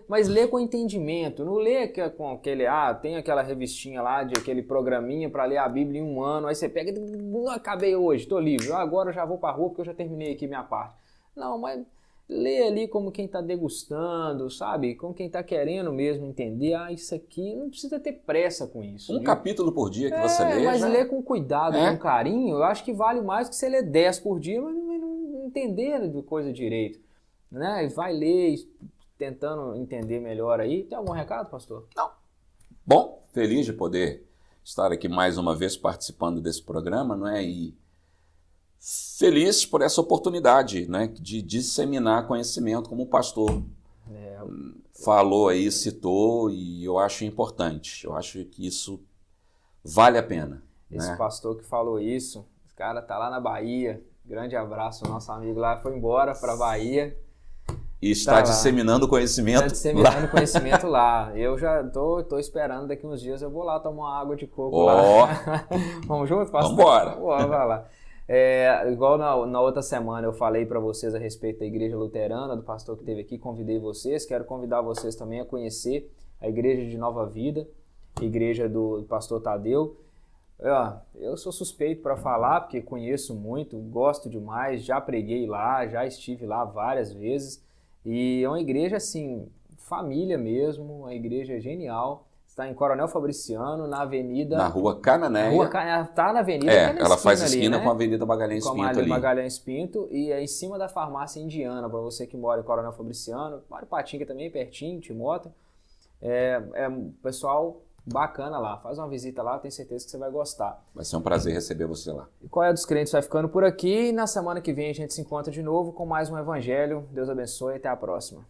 mas lê com entendimento. Não lê com aquele, tem aquela revistinha lá, de aquele programinha para ler a Bíblia em um ano, aí você pega e não acabei hoje, estou livre, agora eu já vou para a rua porque eu já terminei aqui minha parte. Não, mas lê ali como quem está degustando, sabe? Como quem está querendo mesmo entender. Isso aqui, não precisa ter pressa com isso. Um capítulo por dia que você lê. Mas lê com cuidado, com carinho, eu acho que vale mais que você ler 10 por dia, mas não entender de coisa direito. Né? Vai ler, tentando entender melhor aí. Tem algum recado, pastor? Não. Bom, feliz de poder estar aqui mais uma vez participando desse programa, não é? E feliz por essa oportunidade, né, de disseminar conhecimento, como o pastor falou aí, citou, e eu acho importante. Eu acho que isso vale a pena. Esse pastor que falou isso, esse cara tá lá na Bahia. Grande abraço, nosso amigo lá foi embora para a Bahia. E está disseminando conhecimento. Está disseminando conhecimento lá. Eu já tô esperando, daqui uns dias eu vou lá tomar uma água de coco lá. Vamos junto, pastor? Vamos embora. Vai lá. Igual na outra semana eu falei para vocês a respeito da Igreja Luterana, do pastor que esteve aqui, convidei vocês, quero convidar vocês também a conhecer a Igreja de Nova Vida, igreja do pastor Tadeu. Eu sou suspeito para falar, porque conheço muito, gosto demais, já preguei lá, já estive lá várias vezes, e é uma igreja assim, família mesmo, uma igreja genial. Está em Coronel Fabriciano, na avenida... Na Rua Cananéia. Está na avenida ela faz esquina ali, né? com a Avenida Magalhães Pinto ali. Magalhães Pinto, e é em cima da farmácia indiana, para você que mora em Coronel Fabriciano. Mora em Patinga também, pertinho, Timóteo. Um pessoal bacana lá. Faz uma visita lá, tenho certeza que você vai gostar. Vai ser um prazer receber você lá. E Qual é a dos Crentes vai ficando por aqui, e na semana que vem a gente se encontra de novo com mais um Evangelho. Deus abençoe e até a próxima.